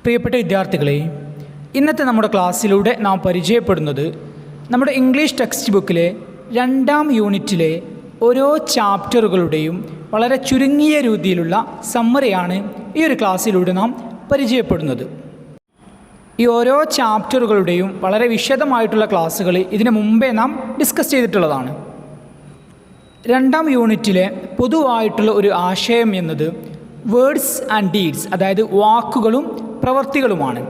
പ്രിയപ്പെട്ട വിദ്യാർത്ഥികളെ, ഇന്നത്തെ നമ്മുടെ ക്ലാസ്സിലൂടെ നാം പരിചയപ്പെടുന്നത് നമ്മുടെ ഇംഗ്ലീഷ് ടെക്സ്റ്റ് ബുക്കിലെ 2ാം യൂണിറ്റിലെ ഓരോ ചാപ്റ്ററുകളുടെയും വളരെ ചുരുങ്ങിയ രീതിയിലുള്ള സമ്മറിയാണ് ഈ ഒരു ക്ലാസ്സിലൂടെ നാം പരിചയപ്പെടുന്നത്. ഈ ഓരോ ചാപ്റ്ററുകളുടെയും വളരെ വിശദമായിട്ടുള്ള ക്ലാസ്സുകൾ ഇതിനു മുമ്പേ നാം ഡിസ്കസ് ചെയ്തിട്ടുള്ളതാണ്. 2ാം യൂണിറ്റിലെ പൊതുവായിട്ടുള്ള ഒരു ആശയം എന്നത് വേർഡ്സ് ആൻഡ് ഡീഡ്സ്, അതായത് വാക്കുകളും പ്രവൃത്തികളുമാണ്.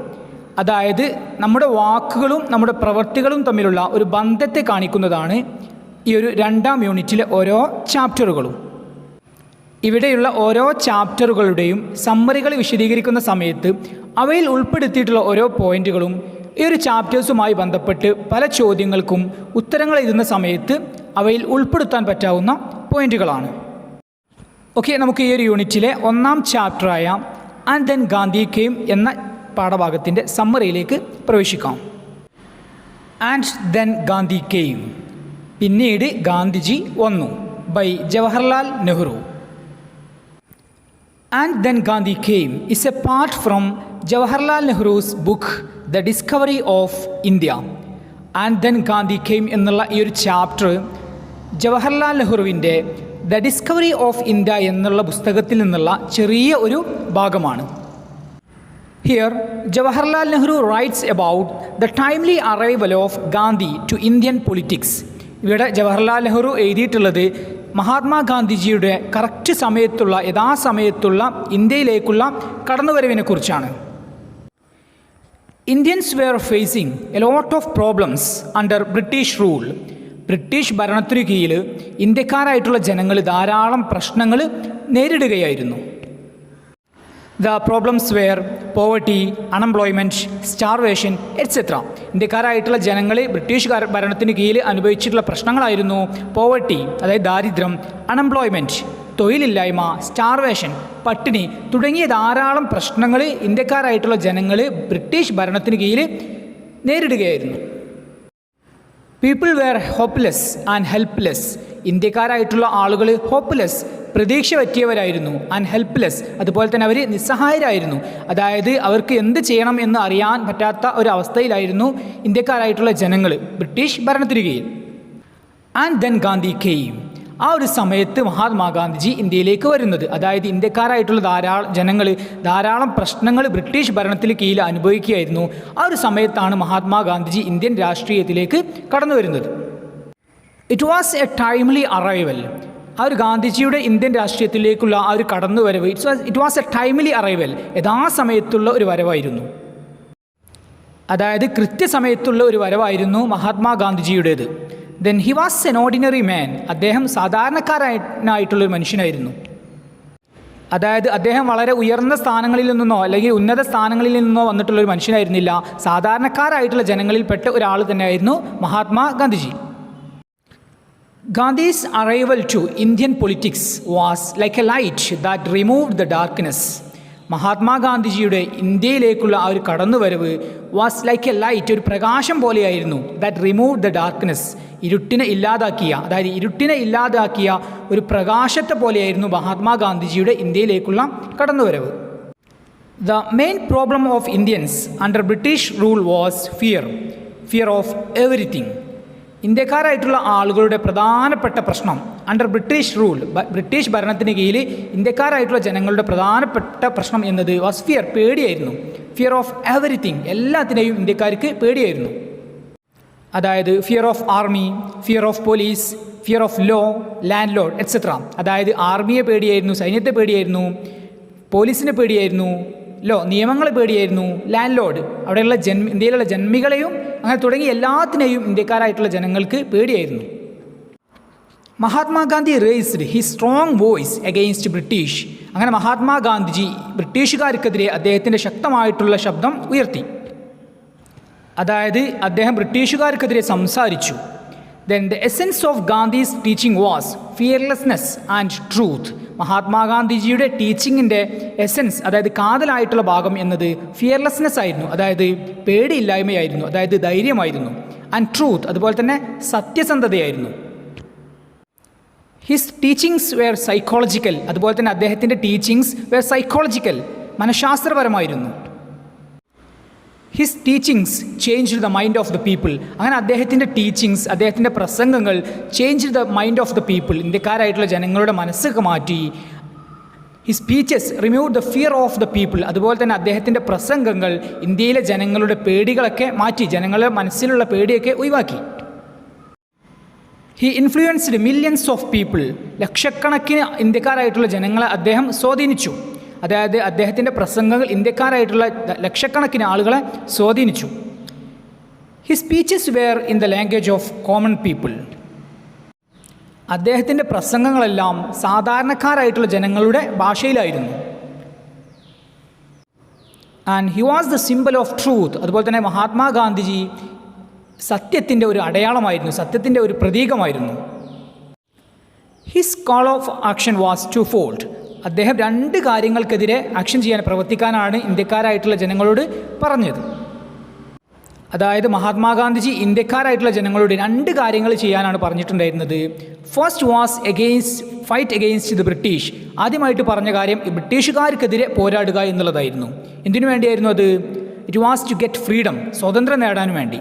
അതായത് നമ്മുടെ വാക്കുകളും നമ്മുടെ പ്രവൃത്തികളും തമ്മിലുള്ള ഒരു ബന്ധത്തെ കാണിക്കുന്നതാണ് ഈ ഒരു 2ാം യൂണിറ്റിലെ ഓരോ ചാപ്റ്ററുകളും. ഇവിടെയുള്ള ഓരോ ചാപ്റ്ററുകളുടെയും സമ്മറികൾ വിശദീകരിക്കുന്ന സമയത്ത് അവയിൽ ഉൾപ്പെടുത്തിയിട്ടുള്ള ഓരോ പോയിന്റുകളും ഈ ഒരു ചാപ്റ്റേഴ്സുമായി ബന്ധപ്പെട്ട് പല ചോദ്യങ്ങൾക്കും ഉത്തരങ്ങൾ എഴുതുന്ന സമയത്ത് അവയിൽ ഉൾപ്പെടുത്താൻ പറ്റാവുന്ന പോയിന്റുകളാണ്. ഓക്കെ, നമുക്ക് ഈ ഒരു യൂണിറ്റിലെ 1ാം ചാപ്റ്ററായ ആൻഡ് ദെൻ ഗാന്ധി കെയിം എന്ന പാഠഭാഗത്തിൻ്റെ സമ്മറിയിലേക്ക് പ്രവേശിക്കാം. ആൻഡ് ദെൻ ഗാന്ധി കെയിം, പിന്നീട് ഗാന്ധിജി വന്നു, by Jawaharlal Nehru. And then Gandhi came is a part from Jawaharlal Nehru's book the discovery of India. And then Gandhi came എന്നുള്ള ഈ ഒരു ചാപ്റ്റർ ജവഹർലാൽ നെഹ്റുവിൻ്റെ ദ ഡിസ്കവറി ഓഫ് ഇന്ത്യ എന്നുള്ള പുസ്തകത്തിൽ നിന്നുള്ള ചെറിയ ഒരു ഭാഗമാണ്. Here Jawaharlal Nehru writes about the timely arrival of Gandhi to Indian politics. ഇവിടെ ജവഹർലാൽ നെഹ്റു എഴുതിയിട്ടുള്ളത് മഹാത്മാഗാന്ധിജിയുടെ കറക്റ്റ് സമയത്തുള്ള യഥാസമയത്തുള്ള ഇന്ത്യയിലേക്കുള്ള കടന്നുവരവിനെ കുറിച്ചാണ്. Indians were facing a lot of problems under British rule. British ഭരണത്തിനു കീഴിൽ ഇന്ത്യക്കാരായിട്ടുള്ള ജനങ്ങൾ ധാരാളം പ്രശ്നങ്ങൾ നേരിടുകയായിരുന്നു. The problems were poverty, unemployment, starvation etcetera. ഇന്ത്യക്കാരായിട്ടുള്ള ജനങ്ങൾ ബ്രിട്ടീഷ് ഭരണത്തിന് കീഴിൽ അനുഭവിച്ചിട്ടുള്ള പ്രശ്നങ്ങളായിരുന്നു പോവർട്ടി, അതായത് ദാരിദ്ര്യം, അൺഎംപ്ലോയ്മെൻറ്റ്, തൊഴിലില്ലായ്മ, സ്റ്റാർവേഷൻ, പട്ടിണി തുടങ്ങിയ ധാരാളം പ്രശ്നങ്ങൾ ഇന്ത്യക്കാരായിട്ടുള്ള ജനങ്ങൾ ബ്രിട്ടീഷ് ഭരണത്തിന് കീഴിൽ നേരിടുകയായിരുന്നു. People were hopeless and helpless. ഇന്ത്യക്കാരായിട്ടുള്ള ആളുകൾ ഹോപ്പ്ലെസ്, പ്രതീക്ഷ പറ്റിയവരായിരുന്നു, ആൻഡ് ഹെൽപ്ലെസ്, അതുപോലെ തന്നെ അവർ നിസ്സഹായരായിരുന്നു. അതായത് അവർക്ക് എന്ത് ചെയ്യണം എന്ന് അറിയാൻ പറ്റാത്ത ഒരു അവസ്ഥയിലായിരുന്നു ഇന്ത്യക്കാരായിട്ടുള്ള ജനങ്ങൾ ബ്രിട്ടീഷ് ഭരണത്തിന് കീഴിൽ. ആൻഡ് ദെൻ ഗാന്ധി കെയിം, ആ ഒരു സമയത്ത് മഹാത്മാഗാന്ധിജി ഇന്ത്യയിലേക്ക് വരുന്നത്, അതായത് ഇന്ത്യക്കാരായിട്ടുള്ള ജനങ്ങൾ ധാരാളം പ്രശ്നങ്ങൾ ബ്രിട്ടീഷ് ഭരണത്തിന് കീഴിൽ അനുഭവിക്കുകയായിരുന്നു. ആ ഒരു സമയത്താണ് മഹാത്മാഗാന്ധിജി ഇന്ത്യൻ രാഷ്ട്രീയത്തിലേക്ക് കടന്നു വരുന്നത്. It was a timely arrival. ആ ഒരു ഗാന്ധിജിയുടെ ഇന്ത്യൻ രാഷ്ട്രീയത്തിലേക്കുള്ള ആ ഒരു കടന്നുവരവ് it was a timely arrival, യഥാസമയത്തുള്ള ഒരു വരവായിരുന്നു. അതായത് കൃത്യസമയത്തുള്ള ഒരു വരവായിരുന്നു മഹാത്മാഗാന്ധിജിയുടേത്. Then he was an ordinary man. അദ്ദേഹം സാധാരണക്കാരനായിട്ടുള്ളൊരു മനുഷ്യനായിരുന്നു. അതായത് അദ്ദേഹം വളരെ ഉയർന്ന സ്ഥാനങ്ങളിൽ നിന്നോ അല്ലെങ്കിൽ ഉന്നത സ്ഥാനങ്ങളിൽ നിന്നോ വന്നിട്ടുള്ളൊരു മനുഷ്യനായിരുന്നില്ല. സാധാരണക്കാരായിട്ടുള്ള ജനങ്ങളിൽപ്പെട്ട ഒരാൾ തന്നെയായിരുന്നു Mahatma Gandhiji. Gandhi's arrival to Indian politics was like a light that removed the darkness. മഹാത്മാഗാന്ധിജിയുടെ ഇന്ത്യയിലേക്കുള്ള ആ ഒരു കടന്നുവരവ് വാസ് ലൈക്ക് എ ലൈറ്റ്, ഒരു പ്രകാശം പോലെയായിരുന്നു. ദാറ്റ് റിമൂവ് ദ ഡാർക്ക്നെസ്, ഇരുട്ടിനെ ഇല്ലാതാക്കിയ ഒരു പ്രകാശത്തെ പോലെയായിരുന്നു മഹാത്മാഗാന്ധിജിയുടെ ഇന്ത്യയിലേക്കുള്ള കടന്നുവരവ്. The main problem of Indians under British rule was fear of everything. ഇന്ത്യക്കാരായിട്ടുള്ള ആളുകളുടെ പ്രധാനപ്പെട്ട പ്രശ്നം അണ്ടർ ബ്രിട്ടീഷ് റൂൾ, ബ്രിട്ടീഷ് ഭരണത്തിന് കീഴിൽ ഇന്ത്യക്കാരായിട്ടുള്ള ജനങ്ങളുടെ പ്രധാനപ്പെട്ട പ്രശ്നം എന്നത് വാസ് ഫിയർ, പേടിയായിരുന്നു. ഫിയർ ഓഫ് എവറിത്തിങ്, എല്ലാത്തിനെയും ഇന്ത്യക്കാർക്ക് പേടിയായിരുന്നു. അതായത് fear of army, fear of police, fear of law, landlord etcetera. അതായത് ആർമിയെ പേടിയായിരുന്നു, സൈന്യത്തെ പേടിയായിരുന്നു, പോലീസിനെ പേടിയായിരുന്നു, നിയമങ്ങളെ പേടിയായിരുന്നു, ലാൻഡ് ലോഡ്, അവിടെയുള്ള ഇന്ത്യയിലുള്ള ജന്മികളെയും അങ്ങനെ തുടങ്ങി എല്ലാത്തിനെയും ഇന്ത്യക്കാരായിട്ടുള്ള ജനങ്ങൾക്ക് പേടിയായിരുന്നു. Mahatma Gandhi raised his strong voice against British. അങ്ങനെ മഹാത്മാഗാന്ധിജി ബ്രിട്ടീഷുകാർക്കെതിരെ അദ്ദേഹത്തിൻ്റെ ശക്തമായിട്ടുള്ള ശബ്ദം ഉയർത്തി. അതായത് അദ്ദേഹം ബ്രിട്ടീഷുകാർക്കെതിരെ സംസാരിച്ചു. Then the essence of Gandhi's teaching was fearlessness and truth. മഹാത്മാഗാന്ധിജിയുടെ ടീച്ചിങ്ങിൻ്റെ എസെൻസ്, അതായത് കാതലായിട്ടുള്ള ഭാഗം എന്നത് ഫിയർലെസ്നെസ് ആയിരുന്നു, അതായത് പേടിയില്ലായ്മയായിരുന്നു, അതായത് ധൈര്യമായിരുന്നു. ആൻഡ് ട്രൂത്ത്, അതുപോലെ തന്നെ സത്യസന്ധതയായിരുന്നു. His teachings were psychological. അതുപോലെ തന്നെ അദ്ദേഹത്തിൻ്റെ ടീച്ചിങ്സ് വെയർ സൈക്കോളജിക്കൽ, മനഃശാസ്ത്രപരമായിരുന്നു. His teachings change the mind of the people. അങ്ങനെ അദ്ദേഹത്തിൻ്റെ ടീച്ചിങ്സ്, അദ്ദേഹത്തിൻ്റെ പ്രസംഗങ്ങൾ change the mind of the people, ഇന്ത്യക്കാരായിട്ടുള്ള ജനങ്ങളുടെ മനസ്സൊക്കെ മാറ്റി. His speeches remove the fear of the people. അതുപോലെ തന്നെ അദ്ദേഹത്തിൻ്റെ പ്രസംഗങ്ങൾ ഇന്ത്യയിലെ ജനങ്ങളുടെ പേടികളൊക്കെ മാറ്റി, ജനങ്ങളുടെ മനസ്സിലുള്ള പേടിയൊക്കെ ഒഴിവാക്കി. He influenced millions of people. ലക്ഷക്കണക്കിന് ഇന്ത്യക്കാരായിട്ടുള്ള ജനങ്ങളെ അദ്ദേഹം സ്വാധീനിച്ചു. അതായത് അദ്ദേഹത്തിൻ്റെ പ്രസംഗങ്ങൾ ഇന്ത്യക്കാരായിട്ടുള്ള ലക്ഷക്കണക്കിന് ആളുകളെ സ്വാധീനിച്ചു. His speeches were in the language of common people. അദ്ദേഹത്തിൻ്റെ പ്രസംഗങ്ങളെല്ലാം സാധാരണക്കാരായിട്ടുള്ള ജനങ്ങളുടെ ഭാഷയിലായിരുന്നു. And he was the symbol of truth. അതുപോലെ തന്നെ മഹാത്മാഗാന്ധിജി സത്യത്തിൻ്റെ ഒരു അടയാളമായിരുന്നു, സത്യത്തിൻ്റെ ഒരു പ്രതീകമായിരുന്നു. His call of action was twofold. അദ്ദേഹം രണ്ട് കാര്യങ്ങൾക്കെതിരെ ആക്ഷൻ ചെയ്യാൻ, പ്രവർത്തിക്കാനാണ് ഇന്ത്യക്കാരായിട്ടുള്ള ജനങ്ങളോട് പറഞ്ഞത്. അതായത് മഹാത്മാഗാന്ധിജി ഇന്ത്യക്കാരായിട്ടുള്ള ജനങ്ങളോട് രണ്ട് കാര്യങ്ങൾ ചെയ്യാനാണ് പറഞ്ഞിട്ടുണ്ടായിരുന്നത്. First was fight against the British. ആദ്യമായിട്ട് പറഞ്ഞ കാര്യം ബ്രിട്ടീഷുകാർക്കെതിരെ പോരാടുക എന്നുള്ളതായിരുന്നു. എന്തിനു വേണ്ടിയായിരുന്നു അത്? It was to get freedom, സ്വാതന്ത്ര്യം നേടാൻ വേണ്ടി.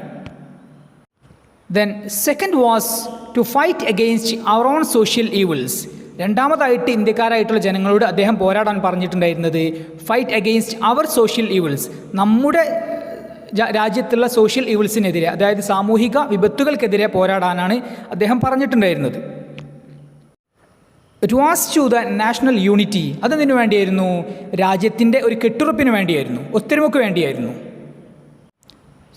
Then second was to fight against our own social evils. രണ്ടാമതായിട്ട് ഇന്ത്യക്കാരായിട്ടുള്ള ജനങ്ങളോട് അദ്ദേഹം പോരാടാൻ പറഞ്ഞിട്ടുണ്ടായിരുന്നത് fight against our social evils, നമ്മുടെ രാജ്യത്തുള്ള സോഷ്യൽ ഈവിൾസിനെതിരെ, അതായത് സാമൂഹിക വിപത്തുകൾക്കെതിരെ പോരാടാനാണ് അദ്ദേഹം പറഞ്ഞിട്ടുണ്ടായിരുന്നത്. It was to the national unity. അതെന്തിനു വേണ്ടിയായിരുന്നു? രാജ്യത്തിൻ്റെ ഒരു കെട്ടുറപ്പിന് വേണ്ടിയായിരുന്നു, ഒത്തൊരുമയ്ക്ക് വേണ്ടിയായിരുന്നു.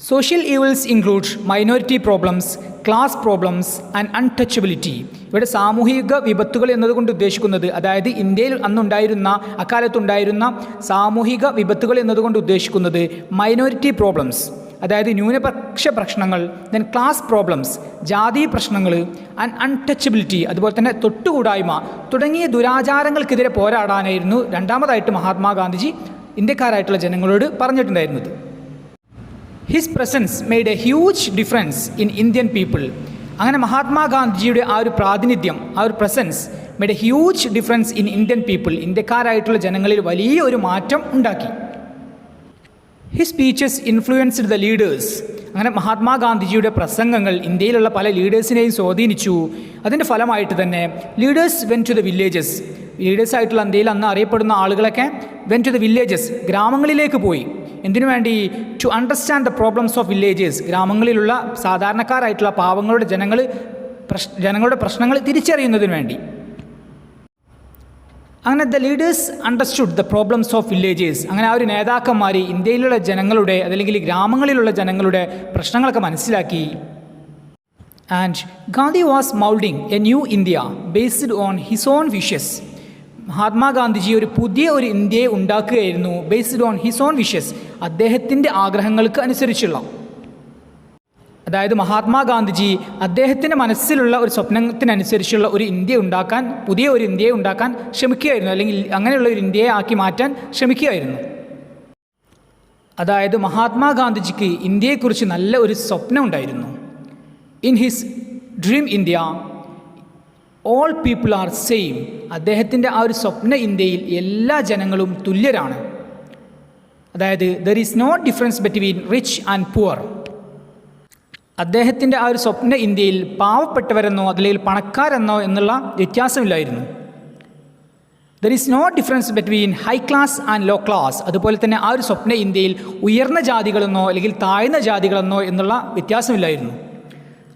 Social evils include minority problems, class problems and untouchability. ഇവിടെ സാമൂഹിക വിപത്തുകൾ എന്നതുകൊണ്ട് ഉദ്ദേശിക്കുന്നത്, അതായത് ഇന്ത്യയിൽ അക്കാലത്തുണ്ടായിരുന്ന സാമൂഹിക വിപത്തുകൾ എന്നതുകൊണ്ട് ഉദ്ദേശിക്കുന്നത് മൈനോറിറ്റി പ്രോബ്ലംസ്, അതായത് ന്യൂനപക്ഷ പ്രശ്നങ്ങൾ, ദെൻ ക്ലാസ് പ്രോബ്ലംസ്, ജാതി പ്രശ്നങ്ങൾ, ആൻഡ് അൺടച്ചബിലിറ്റി, അതുപോലെ തന്നെ തൊട്ടുകൂടായ്മ തുടങ്ങിയ ദുരാചാരങ്ങൾക്കെതിരെ പോരാടാനായിരുന്നു രണ്ടാമതായിട്ട് മഹാത്മാഗാന്ധിജി ഇന്ത്യക്കാരായിട്ടുള്ള ജനങ്ങളോട് പറഞ്ഞിട്ടുണ്ടായിരുന്നത്. His presence made a huge difference in Indian people. അങ്ങനെ മഹാത്മാഗാന്ധിജിയുടെ ആ ഒരു പ്രാതിനിധ്യം, ആ ഒരു presence made a huge difference in Indian people, ഇന്ത്യക്കാരായിട്ടുള്ള ജനങ്ങളിൽ വലിയ ഒരു മാറ്റം ഉണ്ടാക്കി. His speeches influenced the leaders. അങ്ങനെ മഹാത്മാഗാന്ധിജിയുടെ പ്രസംഗങ്ങൾ ഇന്ത്യയിലുള്ള പല ലീഡേഴ്സിനെയും സ്വാധീനിച്ചു. അതിൻ്റെ ഫലമായിട്ട് തന്നെ leaders went to the villages. ലീഡേഴ്സായിട്ടുള്ള ഇന്ത്യയിൽ അന്ന് അറിയപ്പെടുന്ന ആളുകളൊക്കെ വെൻ ടു ദ വില്ലേജസ്, ഗ്രാമങ്ങളിലേക്ക് പോയി. എന്തിനു വേണ്ടി? To understand the problems of villages. ഗ്രാമങ്ങളിലുള്ള സാധാരണക്കാരായിട്ടുള്ള പാവങ്ങളുടെ ജനങ്ങളുടെ പ്രശ്നങ്ങൾ തിരിച്ചറിയുന്നതിന് വേണ്ടി. അങ്ങനെ the leaders understood the problems of villages. അങ്ങനെ ആ ഒരു നേതാക്കന്മാർ ഇന്ത്യയിലുള്ള ജനങ്ങളുടെ, അതല്ലെങ്കിൽ ഗ്രാമങ്ങളിലുള്ള ജനങ്ങളുടെ പ്രശ്നങ്ങളൊക്കെ മനസ്സിലാക്കി. And Gandhi was moulding a new India based on his own wishes. Mahatma Gandhiji ഒരു പുതിയ ഒരു ഇന്ത്യയെ ഉണ്ടാക്കുകയായിരുന്നു, based on his own wishes, അദ്ദേഹത്തിൻ്റെ ആഗ്രഹങ്ങൾക്ക് അനുസരിച്ചുള്ള. അതായത് മഹാത്മാഗാന്ധിജി അദ്ദേഹത്തിൻ്റെ മനസ്സിലുള്ള ഒരു സ്വപ്നത്തിനനുസരിച്ചുള്ള ഒരു ഇന്ത്യ ഉണ്ടാക്കാൻ, പുതിയ ഒരു ഇന്ത്യയെ ഉണ്ടാക്കാൻ ശ്രമിക്കുകയായിരുന്നു, അല്ലെങ്കിൽ അങ്ങനെയുള്ള ഒരു ഇന്ത്യയെ ആക്കി മാറ്റാൻ ശ്രമിക്കുകയായിരുന്നു. അതായത് മഹാത്മാഗാന്ധിജിക്ക് ഇന്ത്യയെക്കുറിച്ച് നല്ല ഒരു സ്വപ്നം ഉണ്ടായിരുന്നു. In his dream India all people are same. അദ്ദേഹത്തിൻ്റെ ആ ഒരു സ്വപ്ന ഇന്ത്യയിൽ എല്ലാ ജനങ്ങളും തുല്യരാണ്. അതായത് there is no difference between rich and poor. അദ്ദേഹത്തിൻ്റെ ആ ഒരു സ്വപ്ന ഇന്ത്യയിൽ പാവപ്പെട്ടവരെന്നോ അല്ലെങ്കിൽ പണക്കാരെന്നോ എന്നുള്ള വ്യത്യാസമില്ലായിരുന്നു. There is no difference between high class and low class. അതുപോലെ തന്നെ ആ ഒരു സ്വപ്ന ഇന്ത്യയിൽ ഉയർന്ന ജാതികളെന്നോ അല്ലെങ്കിൽ താഴ്ന്ന ജാതികളെന്നോ എന്നുള്ള വ്യത്യാസമില്ലായിരുന്നു.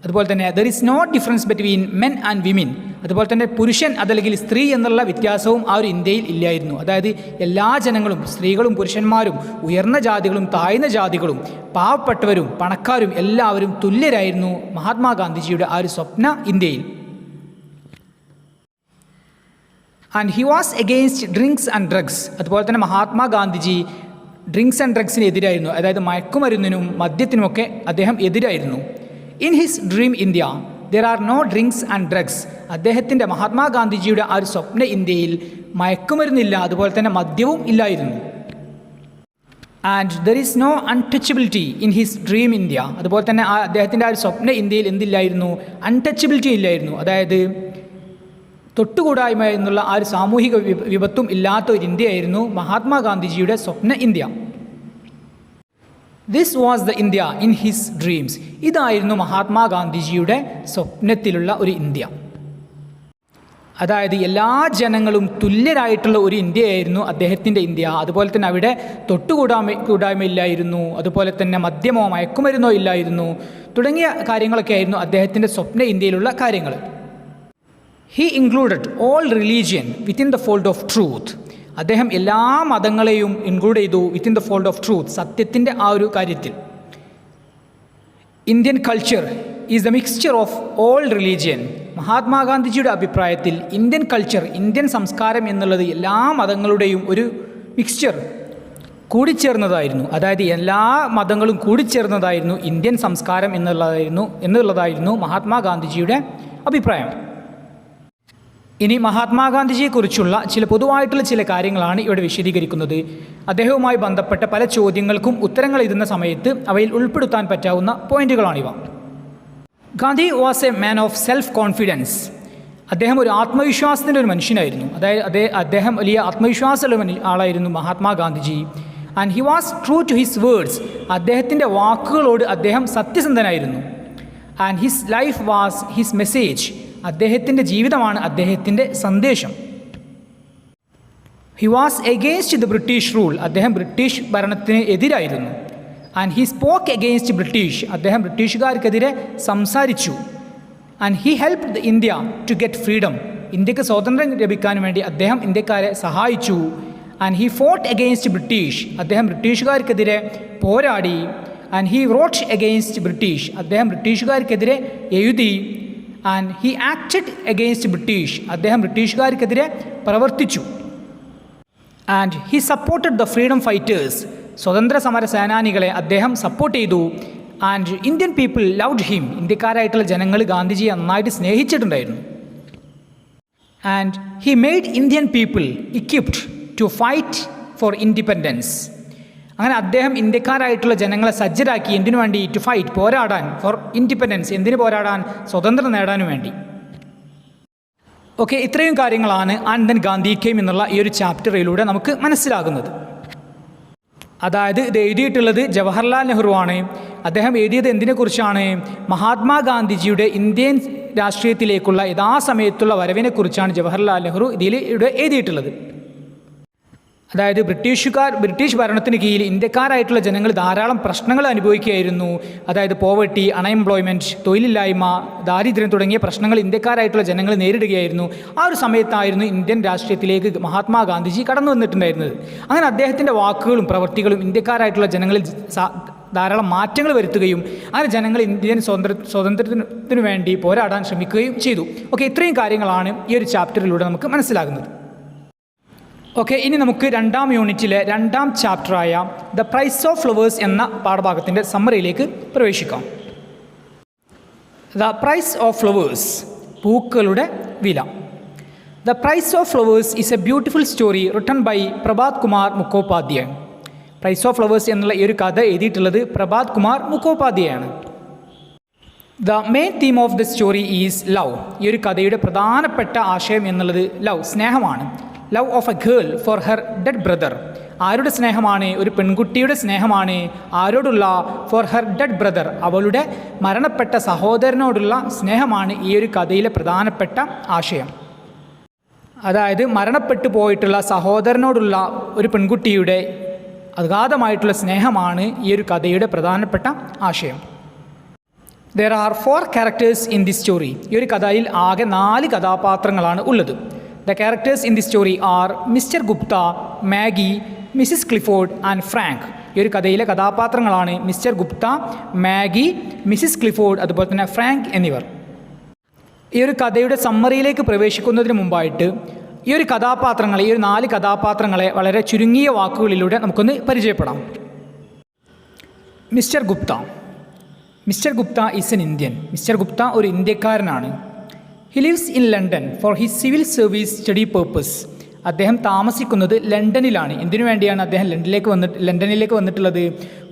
അതുപോലെ തന്നെ there is no difference between men and women. അതുപോലെ തന്നെ പുരുഷൻ അതല്ലെങ്കിൽ സ്ത്രീ എന്നുള്ള വ്യത്യാസവും ആ ഒരു ഇന്ത്യയിൽ ഇല്ലായിരുന്നു. അതായത് എല്ലാ ജനങ്ങളും, സ്ത്രീകളും പുരുഷന്മാരും, ഉയർന്ന ജാതികളും താഴ്ന്ന ജാതികളും, പാവപ്പെട്ടവരും പണക്കാരും എല്ലാവരും തുല്യരായിരുന്നു മഹാത്മാഗാന്ധിജിയുടെ ആ ഒരു സ്വപ്ന ഇന്ത്യയിൽ. And he was against drinks and drugs. അതുപോലെ തന്നെ മഹാത്മാഗാന്ധിജി ഡ്രിങ്ക്സ് ആൻഡ് ഡ്രഗ്സിന് എതിരായിരുന്നു. അതായത് മയക്കുമരുന്നിനും മദ്യത്തിനുമൊക്കെ അദ്ദേഹം എതിരായിരുന്നു. In his dream India there are no drinks and drugs. അദ്ദേഹത്തിൻ്റെ മഹാത്മാഗാന്ധിജിയുടെ ആ ഒരു സ്വപ്ന ഇന്ത്യയിൽ മയക്കുമരുന്നില്ല, അതുപോലെ തന്നെ മദ്യവും ഇല്ലായിരുന്നു. And there is no untouchability in his dream India. അതുപോലെ തന്നെ അദ്ദേഹത്തിൻ്റെ ആ ഒരു സ്വപ്ന ഇന്ത്യയിൽ എന്തില്ലായിരുന്നു? അൺടച്ചബിലിറ്റി ഇല്ലായിരുന്നു. അതായത് തൊട്ടുകൂടായ്മ എന്നുള്ള ആ ഒരു സാമൂഹിക വിപത്തും ഇല്ലാത്ത ഒരു ഇന്ത്യയായിരുന്നു മഹാത്മാഗാന്ധിജിയുടെ സ്വപ്ന ഇന്ത്യ. This was the India in his dreams. ഇതായിരുന്നു മഹാത്മാഗാന്ധിജിയുടെ സ്വപ്നത്തിലുള്ള ഒരു ഇന്ത്യ. അതായത് എല്ലാ ജനങ്ങളും തുല്യരായിട്ടുള്ള ഒരു ഇന്ത്യയായിരുന്നു അദ്ദേഹത്തിൻ്റെ ഇന്ത്യ. അതുപോലെ തന്നെ അവിടെ കൂടായ്മയില്ലായിരുന്നു, അതുപോലെ തന്നെ മദ്യമോ മയക്കുമരുന്നോ ഇല്ലായിരുന്നു, തുടങ്ങിയ കാര്യങ്ങളൊക്കെ ആയിരുന്നു അദ്ദേഹത്തിൻ്റെ സ്വപ്ന ഇന്ത്യയിലുള്ള കാര്യങ്ങൾ. He included all religion within the fold of truth. അദ്ദേഹം എല്ലാ മതങ്ങളെയും ഇൻക്ലൂഡ് ചെയ്തു within the fold of truth, സത്യത്തിൻ്റെ ആ ഒരു കാര്യത്തിൽ. Indian culture is the mixture of all religion. മഹാത്മാഗാന്ധിജിയുടെ അഭിപ്രായത്തിൽ ഇന്ത്യൻ കൾച്ചർ, ഇന്ത്യൻ സംസ്കാരം എന്നുള്ളത് എല്ലാ മതങ്ങളുടെയും ഒരു മിക്സ്ചർ, കൂടിച്ചേർന്നതായിരുന്നു. അതായത് എല്ലാ മതങ്ങളും കൂടിച്ചേർന്നതായിരുന്നു ഇന്ത്യൻ സംസ്കാരം എന്നുള്ളതായിരുന്നു മഹാത്മാഗാന്ധിജിയുടെ അഭിപ്രായം. ഇനി മഹാത്മാഗാന്ധിജിയെക്കുറിച്ചുള്ള പൊതുവായിട്ടുള്ള ചില കാര്യങ്ങളാണ് ഇവിടെ വിശദീകരിക്കുന്നത്. അദ്ദേഹവുമായി ബന്ധപ്പെട്ട പല ചോദ്യങ്ങൾക്കും ഉത്തരങ്ങൾ എഴുതുന്ന സമയത്ത് അവയിൽ ഉൾപ്പെടുത്താൻ പറ്റാവുന്ന പോയിന്റുകളാണിവ. Gandhi was a man of self confidence. അദ്ദേഹം ഒരു ആത്മവിശ്വാസത്തിൻ്റെ ഒരു മനുഷ്യനായിരുന്നു. അതായത് അദ്ദേഹം വലിയ ആത്മവിശ്വാസമുള്ള ആളായിരുന്നു Mahatma Gandhiji. And he was true to his words. അദ്ദേഹത്തിൻ്റെ വാക്കുകളോട് അദ്ദേഹം സത്യസന്ധനായിരുന്നു. And his life was his message. അദ്ദേഹത്തിൻ്റെ ജീവിതമാണ് അദ്ദേഹത്തിൻ്റെ സന്ദേശം. He was against the British rule. അദ്ദേഹം ബ്രിട്ടീഷ് ഭരണത്തിന് എതിരായിരുന്നു. And he spoke against British. അദ്ദേഹം ബ്രിട്ടീഷുകാർക്കെതിരെ സംസാരിച്ചു. And he helped India to get freedom. ഇന്ത്യക്ക് സ്വാതന്ത്ര്യം ലഭിക്കാൻ വേണ്ടി അദ്ദേഹം ഇന്ത്യക്കാരെ സഹായിച്ചു. And he fought against British. അദ്ദേഹം ബ്രിട്ടീഷുകാർക്കെതിരെ പോരാടി. And he wrote against British. അദ്ദേഹം ബ്രിട്ടീഷുകാർക്കെതിരെ എഴുതി. And he acted against British. അദ്ദേഹം ബ്രിട്ടീഷുകാർക്കെതിരെ പ്രവർത്തിച്ചു. And he supported the freedom fighters. സ്വതന്ത്ര സമര സേനാനികളെ അദ്ദേഹം സപ്പോർട്ട് ചെയ്തു. And Indian people loved him. ഇന്ത്യക്കാരായിട്ടുള്ള ജനങ്ങൾ ഗാന്ധിജിയെ നന്നായിട്ട് സ്നേഹിച്ചിട്ടുണ്ടായിരുന്നു. And he made Indian people equipped to fight for independence. അങ്ങനെ അദ്ദേഹം ഇന്ത്യക്കാരായിട്ടുള്ള ജനങ്ങളെ സജ്ജരാക്കി എന്തിനു വേണ്ടി? ടു ഫൈറ്റ്, പോരാടാൻ, ഫോർ ഇൻഡിപെൻഡൻസ്. എന്തിനു പോരാടാൻ? സ്വതന്ത്രം നേടാനും വേണ്ടി. ഓക്കെ, ഇത്രയും കാര്യങ്ങളാണ് ആൻഡ് ദെൻ ഗാന്ധി കെയിം എന്നുള്ള ഈ ഒരു ചാപ്റ്ററിലൂടെ നമുക്ക് മനസ്സിലാകുന്നത്. അതായത് ഇത് എഴുതിയിട്ടുള്ളത് ജവഹർലാൽ നെഹ്റു ആണ്. അദ്ദേഹം എഴുതിയത് എന്തിനെക്കുറിച്ചാണ്? മഹാത്മാഗാന്ധിജിയുടെ ഇന്ത്യൻ രാഷ്ട്രീയത്തിലേക്കുള്ള യഥാസമയത്തുള്ള വരവിനെക്കുറിച്ചാണ് ജവഹർലാൽ നെഹ്റു ഇവിടെ എഴുതിയിട്ടുള്ളത്. അതായത് ബ്രിട്ടീഷ് ഭരണത്തിന് കീഴിൽ ഇന്ത്യക്കാരായിട്ടുള്ള ജനങ്ങൾ ധാരാളം പ്രശ്നങ്ങൾ അനുഭവിക്കുകയായിരുന്നു. അതായത് പോവർട്ടി, അൺഎംപ്ലോയ്മെൻറ്റ്, തൊഴിലില്ലായ്മ, ദാരിദ്ര്യം തുടങ്ങിയ പ്രശ്നങ്ങൾ ഇന്ത്യക്കാരായിട്ടുള്ള ജനങ്ങൾ നേരിടുകയായിരുന്നു. ആ ഒരു സമയത്തായിരുന്നു ഇന്ത്യൻ രാഷ്ട്രീയത്തിലേക്ക് മഹാത്മാഗാന്ധിജി കടന്നു വന്നിട്ടുണ്ടായിരുന്നത്. അങ്ങനെ അദ്ദേഹത്തിൻ്റെ വാക്കുകളും പ്രവൃത്തികളും ഇന്ത്യക്കാരായിട്ടുള്ള ജനങ്ങളിൽ ധാരാളം മാറ്റങ്ങൾ വരുത്തുകയും അങ്ങനെ ജനങ്ങൾ ഇന്ത്യൻ സ്വാതന്ത്ര്യത്തിന് വേണ്ടി പോരാടാൻ ശ്രമിക്കുകയും ചെയ്തു. ഓക്കെ, ഇത്രയും കാര്യങ്ങളാണ് ഈ ഒരു ചാപ്റ്ററിലൂടെ നമുക്ക് മനസ്സിലാകുന്നത്. ഓക്കെ, ഇനി നമുക്ക് രണ്ടാം യൂണിറ്റിലെ രണ്ടാം ചാപ്റ്ററായ ദ പ്രൈസ് ഓഫ് ഫ്ലവേഴ്സ് എന്ന പാഠഭാഗത്തിൻ്റെ സമ്മറിയിലേക്ക് പ്രവേശിക്കാം. ദ പ്രൈസ് ഓഫ് ഫ്ലവേഴ്സ്, പൂക്കളുടെ വില. The price of flowers is a beautiful story written by Prabhat Kumar Mukhopadhyay. Price of flowers എന്നുള്ള ഈ ഒരു കഥ എഴുതിയിട്ടുള്ളത് പ്രഭാത് കുമാർ മുഖോപാധ്യായാണ്. The main theme of the story is love. ഈ ഒരു കഥയുടെ പ്രധാനപ്പെട്ട ആശയം എന്നുള്ളത് ലവ്, സ്നേഹമാണ്. Love of a girl for her dead brother. ആരുടെ സ്നേഹമാണ്? ഒരു പെൺകുട്ടിയുടെ സ്നേഹമാണ്. ആരോടുള്ള? ഫോർ ഹെർ ഡെഡ് ബ്രദർ, അവളുടെ മരണപ്പെട്ട സഹോദരനോടുള്ള സ്നേഹമാണ് ഈ ഒരു കഥയിലെ പ്രധാനപ്പെട്ട ആശയം. അതായത് മരണപ്പെട്ടു പോയിട്ടുള്ള സഹോദരനോടുള്ള ഒരു പെൺകുട്ടിയുടെ അഗാധമായിട്ടുള്ള സ്നേഹമാണ് ഈ ഒരു കഥയുടെ പ്രധാനപ്പെട്ട ആശയം. There are 4 characters in the story. ഈ ഒരു കഥയിൽ ആകെ 4 കഥാപാത്രങ്ങളാണ് ഉള്ളത്. The characters in the story are Mr. Gupta, Maggie, Mrs. Clifford and Frank. ഈ ഒരു കഥയിലെ കഥാപാത്രങ്ങളാണ് mister Gupta, Maggie, missus Clifford, അതുപോലെ തന്നെ ഫ്രാങ്ക് എന്നിവർ. ഈ ഒരു കഥയുടെ സമ്മറിയിലേക്ക് പ്രവേശിക്കുന്നതിന് മുമ്പായിട്ട് ഈ ഒരു 4 കഥാപാത്രങ്ങളെ വളരെ ചുരുങ്ങിയ വാക്കുകളിലൂടെ നമുക്കൊന്ന് പരിചയപ്പെടാം. Mister Gupta is an Indian. Mister Gupta ഒരു ഇന്ത്യക്കാരനാണ്. He lives in London for his civil service study purpose. അദ്ദേഹം താമസിക്കുന്നത് ലണ്ടനിലാണ്. എന്തിനു വേണ്ടിയാണ് അദ്ദേഹം ലണ്ടനിലേക്ക് വന്നിട്ടുള്ളത്?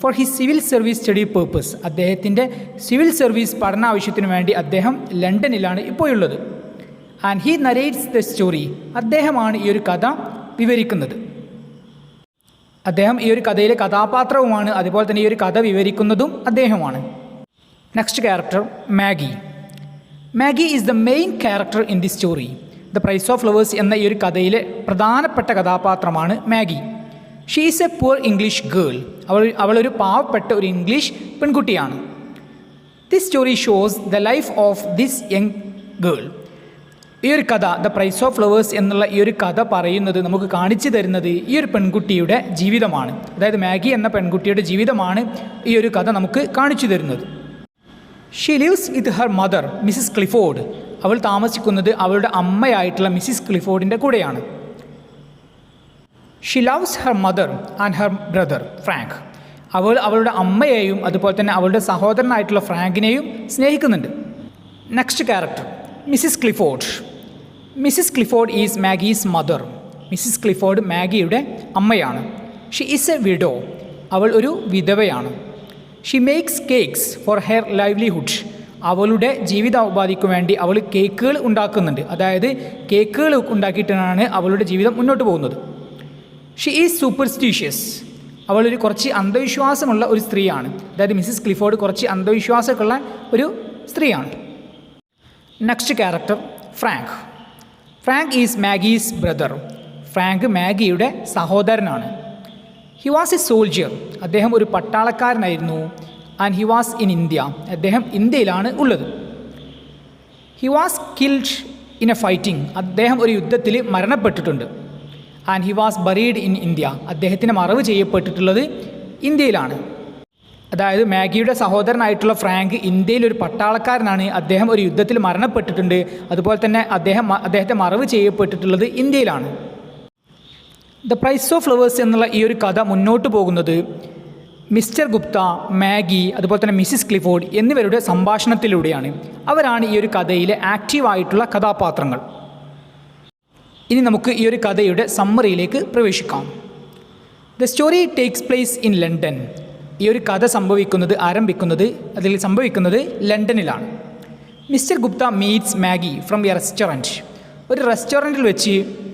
For his civil service study purpose. അദ്ദേഹത്തിൻ്റെ സിവിൽ സർവീസ് പഠന ആവശ്യത്തിനു വേണ്ടി അദ്ദേഹം ലണ്ടനിലാണ് ഇപ്പോഴുള്ളത്. And he narrates the story. അദ്ദേഹമാണ് ഈ ഒരു കഥ വിവരിക്കുന്നത്. അദ്ദേഹം ഈ ഒരു കഥയിലെ കഥാപാത്രവുമാണ്, അതുപോലെ തന്നെ ഈ ഒരു കഥ വിവരിക്കുന്നതും അദ്ദേഹമാണ്. Next character Maggie. Maggie is the main character in the story. The price of flowers എന്ന ഈ ഒരു കഥയിലെ പ്രധാനപ്പെട്ട കഥാപാത്രമാണ് Maggie. She is a poor English girl. അവളൊരു പാവപ്പെട്ട ഒരു ഇംഗ്ലീഷ് പെൺകുട്ടിയാണ്. This story shows the life of this young girl. ഈ ഒരു കഥ, ദ പ്രൈസ് ഓഫ് ഫ്ലവേഴ്സ് എന്നുള്ള ഈ ഒരു കഥ പറയുന്നത്, നമുക്ക് കാണിച്ചു തരുന്നത് ഈ ഒരു പെൺകുട്ടിയുടെ ജീവിതമാണ്. അതായത് മാഗി എന്ന പെൺകുട്ടിയുടെ ജീവിതമാണ് ഈ ഒരു കഥ നമുക്ക് കാണിച്ചു തരുന്നത്. She lives with her mother missus Clifford. അവൾ താമസിക്കുന്നത് അവളുടെ അമ്മയായിട്ടുള്ള മിസ്സിസ് ക്ലിഫോർഡിൻ്റെ കൂടെയാണ്. She loves her mother and her brother Frank. അവൾ അവളുടെ അമ്മയെയും അതുപോലെ തന്നെ അവളുടെ സഹോദരനായിട്ടുള്ള ഫ്രാങ്കിനെയും സ്നേഹിക്കുന്നുണ്ട്. Next character missus Clifford. Missus Clifford is Maggie's mother. Missus Clifford മാഗിയുടെ അമ്മയാണ്. She is a widow. അവൾ ഒരു വിധവയാണ്. She makes cakes for her livelihood. അവളുടെ ജീവിതോപാധിക്ക് വേണ്ടി അവൾ കേക്കുകൾ ഉണ്ടാക്കുന്നുണ്ട്. അതായത് കേക്കുകൾ ഉണ്ടാക്കിയിട്ടാണ് അവളുടെ ജീവിതം മുന്നോട്ട് പോകുന്നത്. She is superstitious. അവളൊരു കുറച്ച് അന്ധവിശ്വാസമുള്ള ഒരു സ്ത്രീയാണ്. അതായത് മിസ്സിസ് ക്ലിഫോർഡ് കുറച്ച് അന്ധവിശ്വാസമൊക്കെയുള്ള ഒരു സ്ത്രീയാണ്. Next character Frank. Frank is Maggie's brother. Frank മാഗിയുടെ സഹോദരനാണ്. He was a soldier. അദ്ദേഹം ഒരു പട്ടാളക്കാരനായിരുന്നു. And he was in India. അദ്ദേഹം ഇന്ത്യയിലാണ് ഉള്ളത്. He was killed in a fighting. അദ്ദേഹം ഒരു യുദ്ധത്തിൽ മരണപ്പെട്ടിട്ടുണ്ട്. And he was buried in India. അദ്ദേഹത്തിന് മറവ് ചെയ്യപ്പെട്ടിട്ടുള്ളത് ഇന്ത്യയിലാണ്. അതായത് മാഗിയുടെ സഹോദരനായിട്ടുള്ള ഫ്രാങ്ക് ഇന്ത്യയിൽ ഒരു പട്ടാളക്കാരനാണ്. അദ്ദേഹം ഒരു യുദ്ധത്തിൽ മരണപ്പെട്ടിട്ടുണ്ട്. അതുപോലെ തന്നെ അദ്ദേഹത്തെ മറവ് ചെയ്യപ്പെട്ടിട്ടുള്ളത് ഇന്ത്യയിലാണ്. ദ പ്രൈസ് ഓഫ് ഫ്ലവേഴ്സ് എന്നുള്ള ഈ ഒരു കഥ മുന്നോട്ട് പോകുന്നത് മിസ്റ്റർ ഗുപ്ത, മാഗി, അതുപോലെ തന്നെ മിസ്സിസ് ക്ലിഫോർഡ് എന്നിവരുടെ സംഭാഷണത്തിലൂടെയാണ്. അവരാണ് ഈ ഒരു കഥയിലെ ആക്റ്റീവായിട്ടുള്ള കഥാപാത്രങ്ങൾ. ഇനി നമുക്ക് ഈ ഒരു കഥയുടെ സമ്മറിയിലേക്ക് പ്രവേശിക്കാം. The story takes place in London. ഈ ഒരു കഥ അതിൽ സംഭവിക്കുന്നത് ലണ്ടനിലാണ്. Mister Gupta meets Maggie from a restaurant. ഒരു റെസ്റ്റോറൻറ്റിൽ വെച്ച്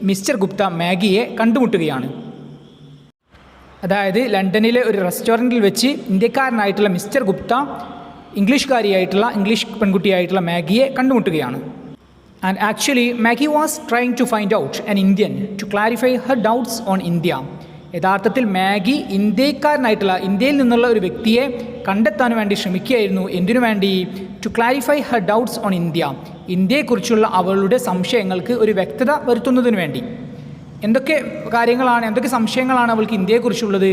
മിസ്റ്റർ ഗുപ്ത മാഗിയെ കണ്ടുമുട്ടുകയാണ്. അതായത് ലണ്ടനിലെ ഒരു റെസ്റ്റോറൻറ്റിൽ വെച്ച് ഇന്ത്യക്കാരനായിട്ടുള്ള മിസ്റ്റർ ഗുപ്ത ഇംഗ്ലീഷ് പെൺകുട്ടിയായിട്ടുള്ള മാഗിയെ കണ്ടുമുട്ടുകയാണ്. And actually Maggie was trying to find out an Indian to clarify her doubts on India. യഥാർത്ഥത്തിൽ മാഗി ഇന്ത്യയിൽ നിന്നുള്ള ഒരു വ്യക്തിയെ കണ്ടെത്താൻ വേണ്ടി ശ്രമിക്കുകയായിരുന്നു. എന്തിനു വേണ്ടി? To clarify her doubts on India. ഇന്ത്യയെക്കുറിച്ചുള്ള അവളുടെ സംശയങ്ങൾക്ക് ഒരു വ്യക്തത വരുത്തുന്നതിന് വേണ്ടി. എന്തൊക്കെ സംശയങ്ങളാണ് അവൾക്ക് ഇന്ത്യയെക്കുറിച്ചുള്ളത്?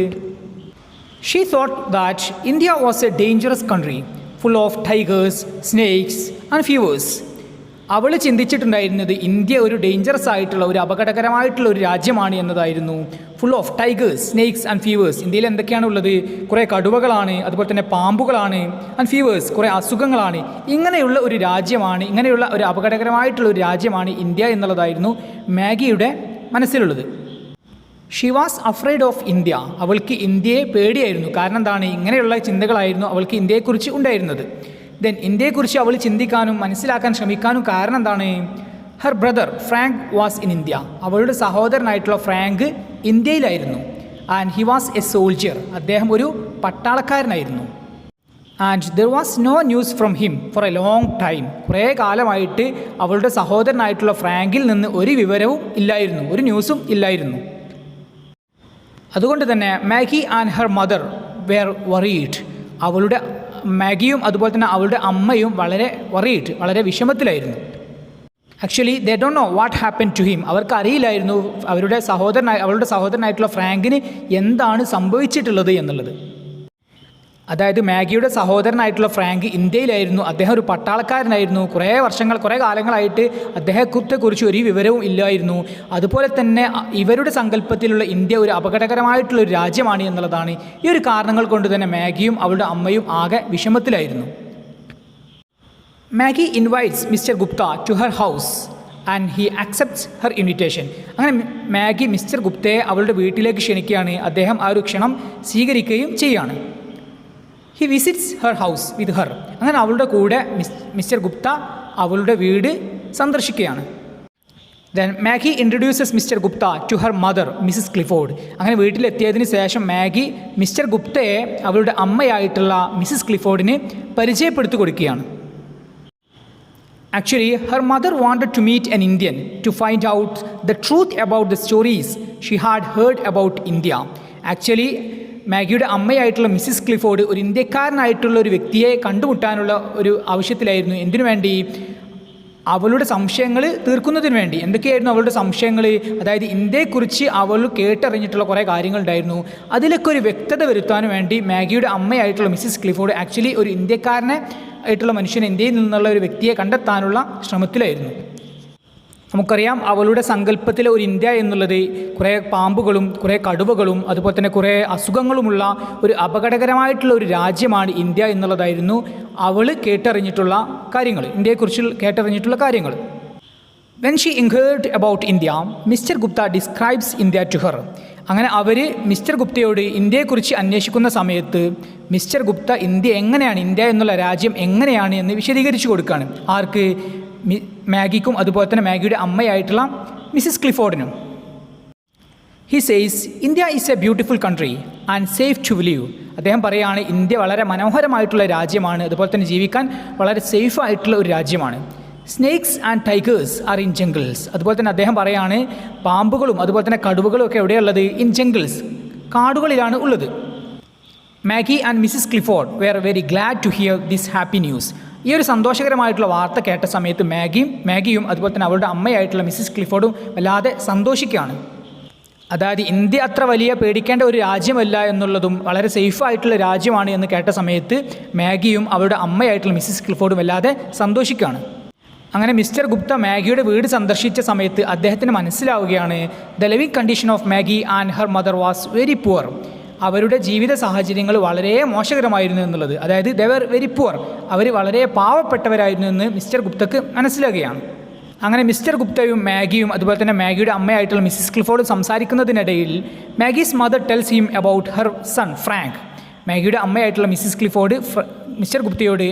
She thought that India was a dangerous country full of tigers, snakes and fevers. അവൾ ചിന്തിച്ചിട്ടുണ്ടായിരുന്നത് ഇന്ത്യ ഒരു ഡേഞ്ചറസ് ആയിട്ടുള്ള, ഒരു അപകടകരമായിട്ടുള്ള ഒരു രാജ്യമാണ് എന്നതായിരുന്നു. Full of tigers, snakes and fevers. ഇന്ത്യയിൽ എന്തൊക്കെയാണ് ഉള്ളത്? കുറേ കടുവകളാണ്, അതുപോലെ തന്നെ പാമ്പുകളാണ്. ആൻഡ് ഫീവേഴ്സ്, കുറേ അസുഖങ്ങളാണ്. ഇങ്ങനെയുള്ള ഒരു രാജ്യമാണ്, ഇങ്ങനെയുള്ള ഒരു അപകടകരമായിട്ടുള്ള ഒരു രാജ്യമാണ് ഇന്ത്യ എന്നുള്ളതായിരുന്നു മാഗിയുടെ മനസ്സിലുള്ളത്. She was afraid of India. അവൾക്ക് ഇന്ത്യയെ പേടിയായിരുന്നു. കാരണം എന്താണ്? ഇങ്ങനെയുള്ള ചിന്തകളായിരുന്നു അവൾക്ക് ഇന്ത്യയെക്കുറിച്ച് ഉണ്ടായിരുന്നത്. ദെൻ ഇന്ത്യയെക്കുറിച്ച് അവൾ ചിന്തിക്കാനും മനസ്സിലാക്കാൻ ശ്രമിക്കാനും കാരണം എന്താണ്? Her brother Frank was in India. അവളുടെ സഹോദരനായിട്ടുള്ള ഫ്രാങ്ക് ഇന്ത്യയിലായിരുന്നു. And he was a soldier. അദ്ദേഹം ഒരു പട്ടാളക്കാരനായിരുന്നു. And there was no news from him for a long time. കുറേ കാലമായിട്ട് അവളുടെ സഹോദരനായിട്ടുള്ള ഫ്രാങ്കിൽ നിന്ന് ഒരു വിവരവും ഇല്ലായിരുന്നു, ഒരു ന്യൂസും ഇല്ലായിരുന്നു. അതുകൊണ്ട് തന്നെ Maggie and her mother were worried. അവളുടെ മാഗിയും അതുപോലെ തന്നെ അവളുടെ അമ്മയും വളരെ വിഷമത്തിലായിരുന്നു. Actually they don't know what happen to him. അവർക്ക് അറിയില്ലായിരുന്നു അവളുടെ സഹോദരനായിട്ടുള്ള ഫ്രാങ്കിന് എന്താണ് സംഭവിച്ചിട്ടുള്ളത് എന്നുള്ളത്. അതായത് മാഗിയുടെ സഹോദരനായിട്ടുള്ള ഫ്രാങ്ക് ഇന്ത്യയിലായിരുന്നു. അദ്ദേഹം ഒരു പട്ടാളക്കാരനായിരുന്നു. കുറേ കാലങ്ങളായിട്ട് അദ്ദേഹത്തെക്കുറിച്ച് ഒരു വിവരവും ഇല്ലായിരുന്നു. അതുപോലെ തന്നെ ഇവരുടെ സങ്കല്പത്തിലുള്ള ഇന്ത്യ ഒരു അപകടകരമായിട്ടുള്ള ഒരു രാജ്യമാണ് എന്നുള്ളതാണ്. ഈ ഒരു കാരണങ്ങൾ കൊണ്ട് തന്നെ മാഗിയും അവളുടെ അമ്മയും ആകെ വിഷമത്തിലായിരുന്നു. Maggie invites mister Gupta to her house and he accepts her invitation. അങ്ങനെ മാഗി മിസ്റ്റർ ഗുപ്തയെ അവളുടെ വീട്ടിലേക്ക് ക്ഷണിക്കുകയാണ്. അദ്ദേഹം ആ ഒരു ക്ഷണം സ്വീകരിക്കുകയും ചെയ്യുകയാണ്. He visits her house with her. അങ്ങനെ അവളുടെ കൂടെ മിസ്റ്റർ ഗുപ്ത അവളുടെ വീട് സന്ദർശിക്കുകയാണ്. Then Maggie introduces mister Gupta to her mother missus Clifford. അങ്ങനെ വീട്ടിലെത്തിയതിന് ശേഷം മാഗി മിസ്റ്റർ ഗുപ്തയെ അവളുടെ അമ്മയായിട്ടുള്ള മിസ്സിസ് ക്ലിഫോർഡിന് പരിചയപ്പെടുത്തി കൊടുക്കുകയാണ്. Actually, her mother wanted to meet an Indian to find out the truth about the stories she had heard about India. Actually, മാഗിയുടെ അമ്മയായിട്ടുള്ള മിസ്സിസ് ക്ലിഫോർഡ് ഒരു ഇന്ത്യക്കാരനായിട്ടുള്ള ഒരു വ്യക്തിയെ കണ്ടുമുട്ടാനുള്ള ഒരു ആവശ്യത്തിലായിരുന്നു. എന്തിനു വേണ്ടി? അവളുടെ സംശയങ്ങൾ തീർക്കുന്നതിന് വേണ്ടി. എന്തൊക്കെയായിരുന്നു അവളുടെ സംശയങ്ങൾ? അതായത് ഇന്ത്യയെക്കുറിച്ച് അവൾ കേട്ടറിഞ്ഞിട്ടുള്ള കുറേ കാര്യങ്ങളുണ്ടായിരുന്നു. അതിലൊക്കെ ഒരു വ്യക്തത വരുത്താൻ വേണ്ടി മാഗിയുടെ അമ്മയായിട്ടുള്ള മിസ്സിസ് ക്ലിഫോർഡ് ആക്ച്വലി ഒരു ഇന്ത്യക്കാരനെ ആയിട്ടുള്ള മനുഷ്യനെ, ഇന്ത്യയിൽ നിന്നുള്ള ഒരു വ്യക്തിയെ കണ്ടെത്താനുള്ള ശ്രമത്തിലായിരുന്നു. നമുക്കറിയാം അവളുടെ സങ്കല്പത്തിലെ ഒരു ഇന്ത്യ എന്നുള്ളത് കുറേ പാമ്പുകളും കുറേ കടുവകളും അതുപോലെ തന്നെ കുറേ അസുഖങ്ങളുമുള്ള ഒരു അപകടകരമായിട്ടുള്ള ഒരു രാജ്യമാണ് ഇന്ത്യ എന്നുള്ളതായിരുന്നു അവൾ കേട്ടറിഞ്ഞിട്ടുള്ള കാര്യങ്ങൾ, ഇന്ത്യയെക്കുറിച്ച് കേട്ടറിഞ്ഞിട്ടുള്ള കാര്യങ്ങൾ. When she inquired about India, mister Gupta describes India to her. അങ്ങനെ അവർ മിസ്റ്റർ ഗുപ്തയോട് ഇന്ത്യയെക്കുറിച്ച് അന്വേഷിക്കുന്ന സമയത്ത് മിസ്റ്റർ ഗുപ്ത ഇന്ത്യ എങ്ങനെയാണ്, ഇന്ത്യ എന്നുള്ള രാജ്യം എങ്ങനെയാണ് എന്ന് വിശദീകരിച്ചു കൊടുക്കുകയാണ്. ആർക്ക്? മാഗിക്കും അതുപോലെ തന്നെ മാഗിയുടെ അമ്മയായിട്ടുള്ള മിസ്സിസ് ക്ലിഫോർഡിനും. He says India is a beautiful country and safe to live. അദ്ദേഹം പറയുകയാണ് ഇന്ത്യ വളരെ മനോഹരമായിട്ടുള്ള രാജ്യമാണ്, അതുപോലെ തന്നെ ജീവിക്കാൻ വളരെ സേഫ് ആയിട്ടുള്ള ഒരു രാജ്യമാണ്. Snakes and tigers are in jungles. അതുപോലെ തന്നെ അദ്ദേഹം പറയുകയാണ് പാമ്പുകളും അതുപോലെ തന്നെ കടുവകളും ഒക്കെ എവിടെയുള്ളത്? ഇൻ ജംഗിൾസ്, കാടുകളിലാണ് ഉള്ളത്. Maggie and missus Clifford were very glad to hear this happy news. ഈ ഒരു സന്തോഷകരമായിട്ടുള്ള വാർത്ത കേട്ട സമയത്ത് മാഗിയും അതുപോലെ തന്നെ അവളുടെ അമ്മയായിട്ടുള്ള മിസ്സിസ് ക്ലിഫോർഡും വല്ലാതെ സന്തോഷിക്കുകയാണ്. അതായത് ഇന്ത്യ അത്ര വലിയ പേടിക്കേണ്ട ഒരു രാജ്യമല്ല എന്നുള്ളതും വളരെ സേഫായിട്ടുള്ള രാജ്യമാണ് എന്ന് കേട്ട സമയത്ത് മാഗിയും അവളുടെ അമ്മയായിട്ടുള്ള മിസ്സിസ് ക്ലിഫോർഡും വല്ലാതെ സന്തോഷിക്കുകയാണ്. അങ്ങനെ മിസ്റ്റർ ഗുപ്ത മാഗിയുടെ വീട് സന്ദർശിച്ച സമയത്ത് അദ്ദേഹത്തിന് മനസ്സിലാവുകയാണ് the living condition of Maggie and her mother was very poor. അവരുടെ ജീവിത സാഹചര്യങ്ങൾ വളരെ മോശകരമായിരുന്നു എന്നുള്ളത്. അതായത് ദേ വർ വെരി പുവർ, അവർ വളരെ പാവപ്പെട്ടവരായിരുന്നു എന്ന് മിസ്റ്റർ ഗുപ്തക്ക് മനസ്സിലാകുകയാണ്. അങ്ങനെ മിസ്റ്റർ ഗുപ്തയും മാഗിയും അതുപോലെ തന്നെ മാഗിയുടെ അമ്മയായിട്ടുള്ള മിസ്സിസ് ക്ലിഫോർഡ് സംസാരിക്കുന്നതിനിടയിൽ Maggie's mother tells him about her son Frank. മാഗിയുടെ അമ്മയായിട്ടുള്ള മിസ്സിസ് ക്ലിഫോർഡ് മിസ്റ്റർ ഗുപ്തയോട്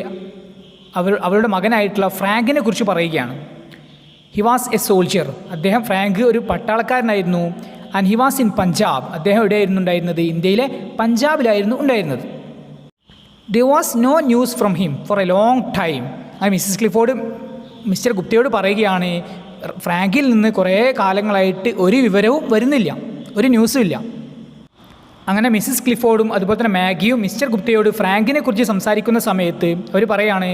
അവളുടെ മകനായിട്ടുള്ള ഫ്രാങ്കിനെ കുറിച്ച് പറയുകയാണ്. He was a soldier. അദ്ദേഹം ഫ്രാങ്ക് ഒരു പട്ടാളക്കാരനായിരുന്നു. And he was in Punjab. അദ്ദേഹം എവിടെയായിരുന്നു ഉണ്ടായിരുന്നത്? ഇന്ത്യയിലെ പഞ്ചാബിലായിരുന്നു ഉണ്ടായിരുന്നത്. There was no news from him for a long time. ആ മിസ്സിസ് ക്ലിഫോർഡ് മിസ്റ്റർ ഗുപ്തയോട് പറയുകയാണ് ഫ്രാങ്കിൽ നിന്ന് കുറേ കാലങ്ങളായിട്ട് ഒരു വിവരവും വരുന്നില്ല, ഒരു ന്യൂസും ഇല്ല. അങ്ങനെ മിസ്സിസ് ക്ലിഫോർഡും അതുപോലെ തന്നെ മാഗിയും മിസ്റ്റർ ഗുപ്തയോട് ഫ്രാങ്കിനെ കുറിച്ച് സംസാരിക്കുന്ന സമയത്ത് അവർ പറയുകയാണ്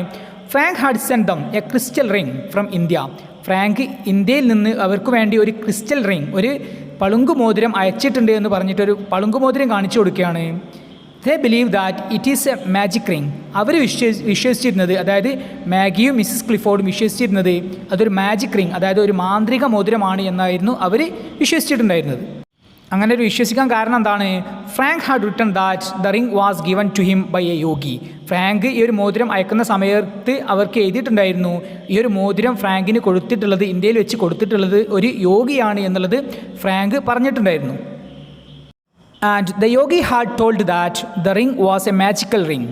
Frank had send them a crystal ring from India. Frank ഇന്ത്യയിൽ നിന്ന് അവർക്ക് വേണ്ടി ഒരു ക്രിസ്റ്റൽ റിംഗ്, ഒരു പളുങ്കുമോതിരം അയച്ചിട്ടുണ്ട് എന്ന് പറഞ്ഞിട്ടൊരു പളുങ്കുമോതിരം കാണിച്ചു കൊടുക്കുകയാണ്. They believe that it is a magic ring. അവർ വിശ്വസിച്ചിരുന്നത്, അതായത് മാഗിയും മിസ്സിസ് ക്ലിഫോർഡും വിശ്വസിച്ചിരുന്നത് അതൊരു മാജിക് റിംഗ്, അതായത് ഒരു മാന്ത്രിക മോതിരമാണ് എന്നായിരുന്നു അവർ വിശ്വസിച്ചിട്ടുണ്ടായിരുന്നത്. അങ്ങനെ ഒരു വിശ്വസിക്കാൻ കാരണം എന്താണ്? Frank had written that the ring was given to him by a yogi. Frank ഈ ഒരു മോതിരം അയക്കുന്ന സമയത്ത് അവർക്ക് എഴുതിയിട്ടുണ്ടായിരുന്നു ഈ ഒരു മോതിരം ഫ്രാങ്കിന് കൊടുത്തിട്ടുള്ളത്, ഇന്ത്യയിൽ വെച്ച് കൊടുത്തിട്ടുള്ളത് ഒരു യോഗിയാണ് എന്നുള്ളത് ഫ്രാങ്ക് പറഞ്ഞിട്ടുണ്ടായിരുന്നു. And the Yogi had told that the ring was A magical ring.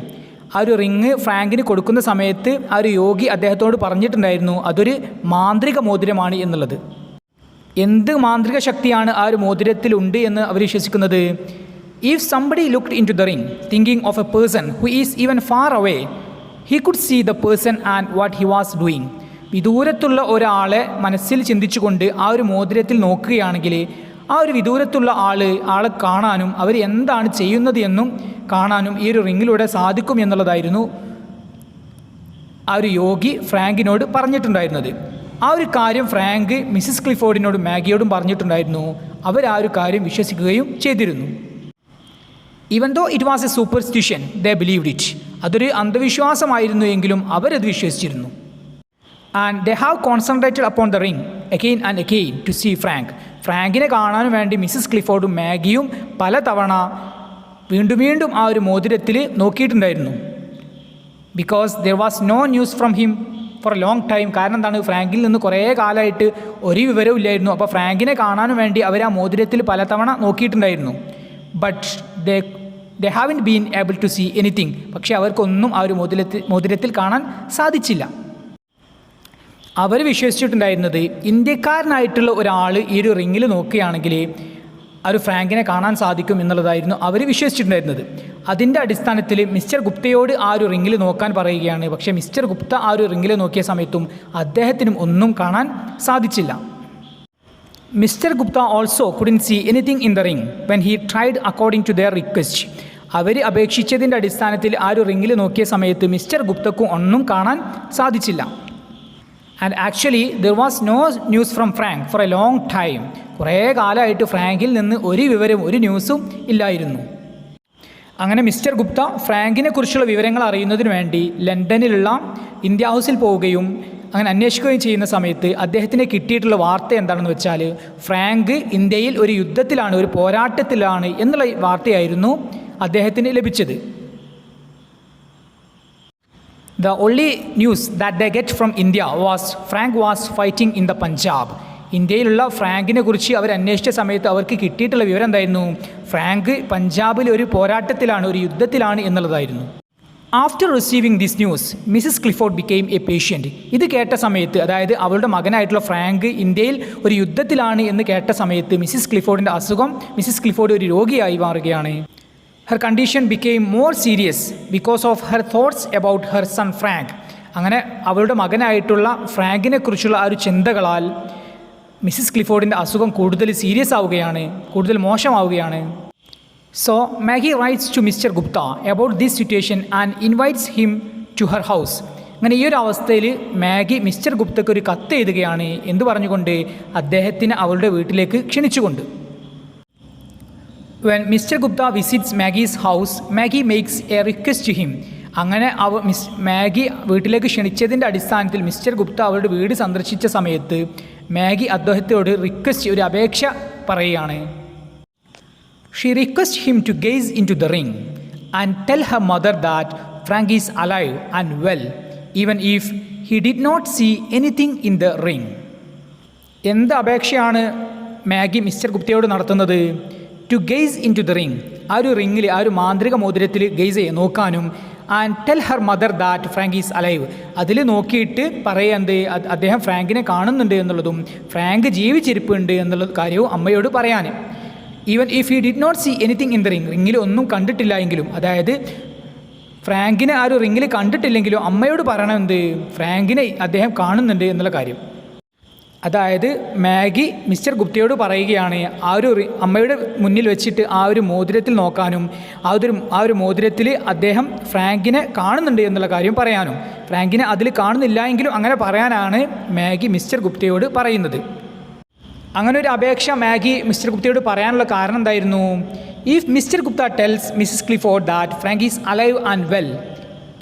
ആ ഒരു റിംഗ് ഫ്രാങ്കിന് കൊടുക്കുന്ന സമയത്ത് ആ ഒരു യോഗി അദ്ദേഹത്തോട് പറഞ്ഞിട്ടുണ്ടായിരുന്നു അതൊരു മാന്ത്രിക മോതിരമാണ് എന്നുള്ളത്. എന്ത് മാന്ത്രിക ശക്തിയാണ് ആ ഒരു മോതിരത്തിലുണ്ട് എന്ന് അവർ വിശ്വസിക്കുന്നത്? If somebody looked in to the ring thinking of a person who is even far away he could see the person and what he was doing. വിദൂരത്തുള്ള ഒരാളെ മനസ്സിൽ ചിന്തിച്ചുകൊണ്ട് ആ ഒരു മോതിരത്തിൽ നോക്കുകയാണെങ്കിൽ ആ ഒരു വിദൂരത്തുള്ള ആളെ കാണാനും അവർ എന്താണ് ചെയ്യുന്നത് എന്നും കാണാനും ഈ ഒരു റിങ്ങിലൂടെ സാധിക്കും എന്നുള്ളതായിരുന്നു ആ ഒരു യോഗി ഫ്രാങ്കിനോട് പറഞ്ഞിട്ടുണ്ടായിരുന്നത്. ആ ഒരു കാര്യം ഫ്രാങ്ക് മിസ്സിസ് ക്ലിഫോർഡിനോടും മാഗിയോടും പറഞ്ഞിട്ടുണ്ടായിരുന്നു. അവർ ആ ഒരു കാര്യം വിശ്വസിക്കുകയും ചെയ്തിരുന്നു. Even though it was a superstition they believed it. അതൊരു അന്ധവിശ്വാസമായിരുന്നു എങ്കിലും അവരത് വിശ്വസിച്ചിരുന്നു. And they have concentrated upon the ring again and again to see Frank. ഫ്രാങ്കിനെ കാണാൻ വേണ്ടി മിസ്സിസ് ക്ലിഫോർഡും മാഗിയും പലതവണ വീണ്ടും വീണ്ടും ആ ഒരു മോതിരത്തിൽ നോക്കിയിട്ടുണ്ടായിരുന്നു. Because there was no news from him for a long time. കാരണം എന്താണ്? ഫ്രാങ്കിൽ നിന്ന് കുറേ കാലമായിട്ട് ഒരു വിവരവും ഇല്ലായിരുന്നു. അപ്പോൾ ഫ്രാങ്കിനെ കാണാനും വേണ്ടി അവർ ആ മോതിരത്തിൽ പലതവണ നോക്കിയിട്ടുണ്ടായിരുന്നു. But they haven't been able to see anything. പക്ഷേ അവർക്കൊന്നും ആ ഒരു മോതിരത്തിൽ കാണാൻ സാധിച്ചില്ല. അവർ വിശ്വസിച്ചിട്ടുണ്ടായിരുന്നത് ഇന്ത്യക്കാരനായിട്ടുള്ള ഒരാൾ ഈ ഒരു റിങ്ങിൽ നോക്കുകയാണെങ്കിൽ ആ ഒരു ഫ്രാങ്കിനെ കാണാൻ സാധിക്കും എന്നുള്ളതായിരുന്നു അവർ വിശ്വസിച്ചിട്ടുണ്ടായിരുന്നത്. അതിൻ്റെ അടിസ്ഥാനത്തിൽ മിസ്റ്റർ ഗുപ്തയോട് ആ ഒരു റിങ്ങിൽ നോക്കാൻ പറയുകയാണ്. പക്ഷേ മിസ്റ്റർ ഗുപ്ത ആ ഒരു റിങ്ങിൽ നോക്കിയ സമയത്തും അദ്ദേഹത്തിനും ഒന്നും കാണാൻ സാധിച്ചില്ല. Mr Gupta also couldn't see anything in the ring when he tried according to their request. അവർ അപേക്ഷിച്ചതിൻ്റെ അടിസ്ഥാനത്തിൽ ആ ഒരു റിങ്ങിൽ നോക്കിയ സമയത്ത് മിസ്റ്റർ ഗുപ്തക്കും ഒന്നും കാണാൻ സാധിച്ചില്ല. And actually there was no news from Frank for a long time. കുറേ കാലമായിട്ട് ഫ്രാങ്കിൽ നിന്ന് ഒരു വിവരവും ഒരു ന്യൂസും ഇല്ലായിരുന്നു. അങ്ങനെ മിസ്റ്റർ ഗുപ്ത ഫ്രാങ്കിനെ കുറിച്ചുള്ള വിവരങ്ങൾ അറിയുന്നതിന് വേണ്ടി ലണ്ടനിലുള്ള ഇന്ത്യ ഹൗസിൽ പോവുകയും അങ്ങനെ അന്വേഷിക്കുകയും ചെയ്യുന്ന സമയത്ത് അദ്ദേഹത്തിന് കിട്ടിയിട്ടുള്ള വാർത്ത എന്താണെന്ന് വെച്ചാൽ ഫ്രാങ്ക് ഇന്ത്യയിൽ ഒരു യുദ്ധത്തിലാണ്, ഒരു പോരാട്ടത്തിലാണ് എന്നുള്ള വാർത്തയായിരുന്നു അദ്ദേഹത്തിന് ലഭിച്ചത്. The only news that they get from India was Frank was fighting in the Punjab. ഇന്ത്യയിലുള്ള ഫ്രാങ്കിനെ കുറിച്ച് അവർ അന്വേഷിച്ച സമയത്ത് അവർക്ക് കിട്ടിയിട്ടുള്ള വിവരം എന്തായിരുന്നു? ഫ്രാങ്ക് പഞ്ചാബിൽ ഒരു പോരാട്ടത്തിലാണ്, ഒരു യുദ്ധത്തിലാണ് എന്നുള്ളതായിരുന്നു. After receiving this news Mrs Clifford became A patient. ഇത് കേട്ട സമയത്ത്, അതായത് അവളുടെ മകനായിട്ടുള്ള ഫ്രാങ്ക് ഇന്ത്യയിൽ ഒരു യുദ്ധത്തിലാണ് എന്ന് കേട്ട സമയത്ത് മിസ്സിസ് ക്ലിഫോർഡിൻ്റെ അസുഖം, മിസ്സിസ് ക്ലിഫോർഡ് ഒരു രോഗിയായി മാറുകയാണ്. Her condition became more serious because of her thoughts about her son Frank. അങ്ങനെ അവളുടെ മകനായിട്ടുള്ള ഫ്രാങ്കിനെ കുറിച്ചുള്ള ആ ഒരു ചിന്തകളാൽ മിസ്സിസ് ക്ലിഫോർഡിൻ്റെ അസുഖം കൂടുതൽ സീരിയസ് ആവുകയാണ്, കൂടുതൽ മോശമാവുകയാണ്. So Maggie writes to Mr Gupta about this situation and invites him to her house. അങ്ങനെ ഈ ഒരു അവസ്ഥയിൽ മാഗി മിസ്റ്റർ ഗുപ്തയ്ക്ക് ഒരു കത്ത് എഴുതുകയാണ്. എന്ത് പറഞ്ഞുകൊണ്ട്? അദ്ദേഹത്തിന് അവളുടെ വീട്ടിലേക്ക് ക്ഷണിച്ചുകൊണ്ട്. When Mr. Gupta visits Maggie's house, Maggie makes a request to him. അങ്ങനെ മാഗി വീട്ടിലേക്ക് ക്ഷണിച്ചതിൻ്റെ അടിസ്ഥാനത്തിൽ മിസ്റ്റർ ഗുപ്ത അവരുടെ വീട് സന്ദർശിച്ച സമയത്ത് മാഗി അദ്ദേഹത്തോട് ഒരു അപേക്ഷ പറയുകയാണ്. She requests him to gaze into the ring and tell her mother that Frank is alive and well, even if he did not see anything in the ring. എന്ത് അപേക്ഷയാണ് മാഗി മിസ്റ്റർ ഗുപ്തയോട് നടത്തുന്നത്? To gaze into to the റിംഗ്, ആ ഒരു റിങ്ങിൽ, ആ ഒരു മാന്ത്രിക മോതിരത്തിൽ ഗെയ്സ് നോക്കാനും, and tell her mother that Frank is alive, അതിൽ നോക്കിയിട്ട് പറയുന്നത് അദ്ദേഹം ഫ്രാങ്കിനെ കാണുന്നുണ്ട് എന്നുള്ളതും ഫ്രാങ്ക് ജീവിച്ചിരിപ്പുണ്ട് എന്നുള്ള കാര്യവും അമ്മയോട് പറയാൻ. Even if he did not see anything in the ring, റിങ്ങിൽ ഒന്നും കണ്ടിട്ടില്ല എങ്കിലും, അതായത് ഫ്രാങ്കിനെ ആ ഒരു റിങ്ങിൽ കണ്ടിട്ടില്ലെങ്കിലും അമ്മയോട് പറയണമെന്ത്? ഫ്രാങ്കിനെ അദ്ദേഹം കാണുന്നുണ്ട് എന്നുള്ള കാര്യം. അതായത് മാഗി മിസ്റ്റർ ഗുപ്തയോട് പറയുകയാണ് ആ ഒരു അമ്മയുടെ മുന്നിൽ വെച്ചിട്ട് ആ ഒരു മോതിരത്തിൽ നോക്കാനും, ആ ഒരു മോതിരത്തിൽ അദ്ദേഹം ഫ്രാങ്കിനെ കാണുന്നുണ്ട് എന്നുള്ള കാര്യം പറയാനും, ഫ്രാങ്കിനെ അതിൽ കാണുന്നില്ല എങ്കിലും അങ്ങനെ പറയാനാണ് മാഗി മിസ്റ്റർ ഗുപ്തയോട് പറയുന്നത്. അങ്ങനെ ഒരു അപേക്ഷ മാഗി മിസ്റ്റർ ഗുപ്തയോട് പറയാനുള്ള കാരണം എന്തായിരുന്നു? If mister Gupta tells missus Clifford that Frank is alive and well,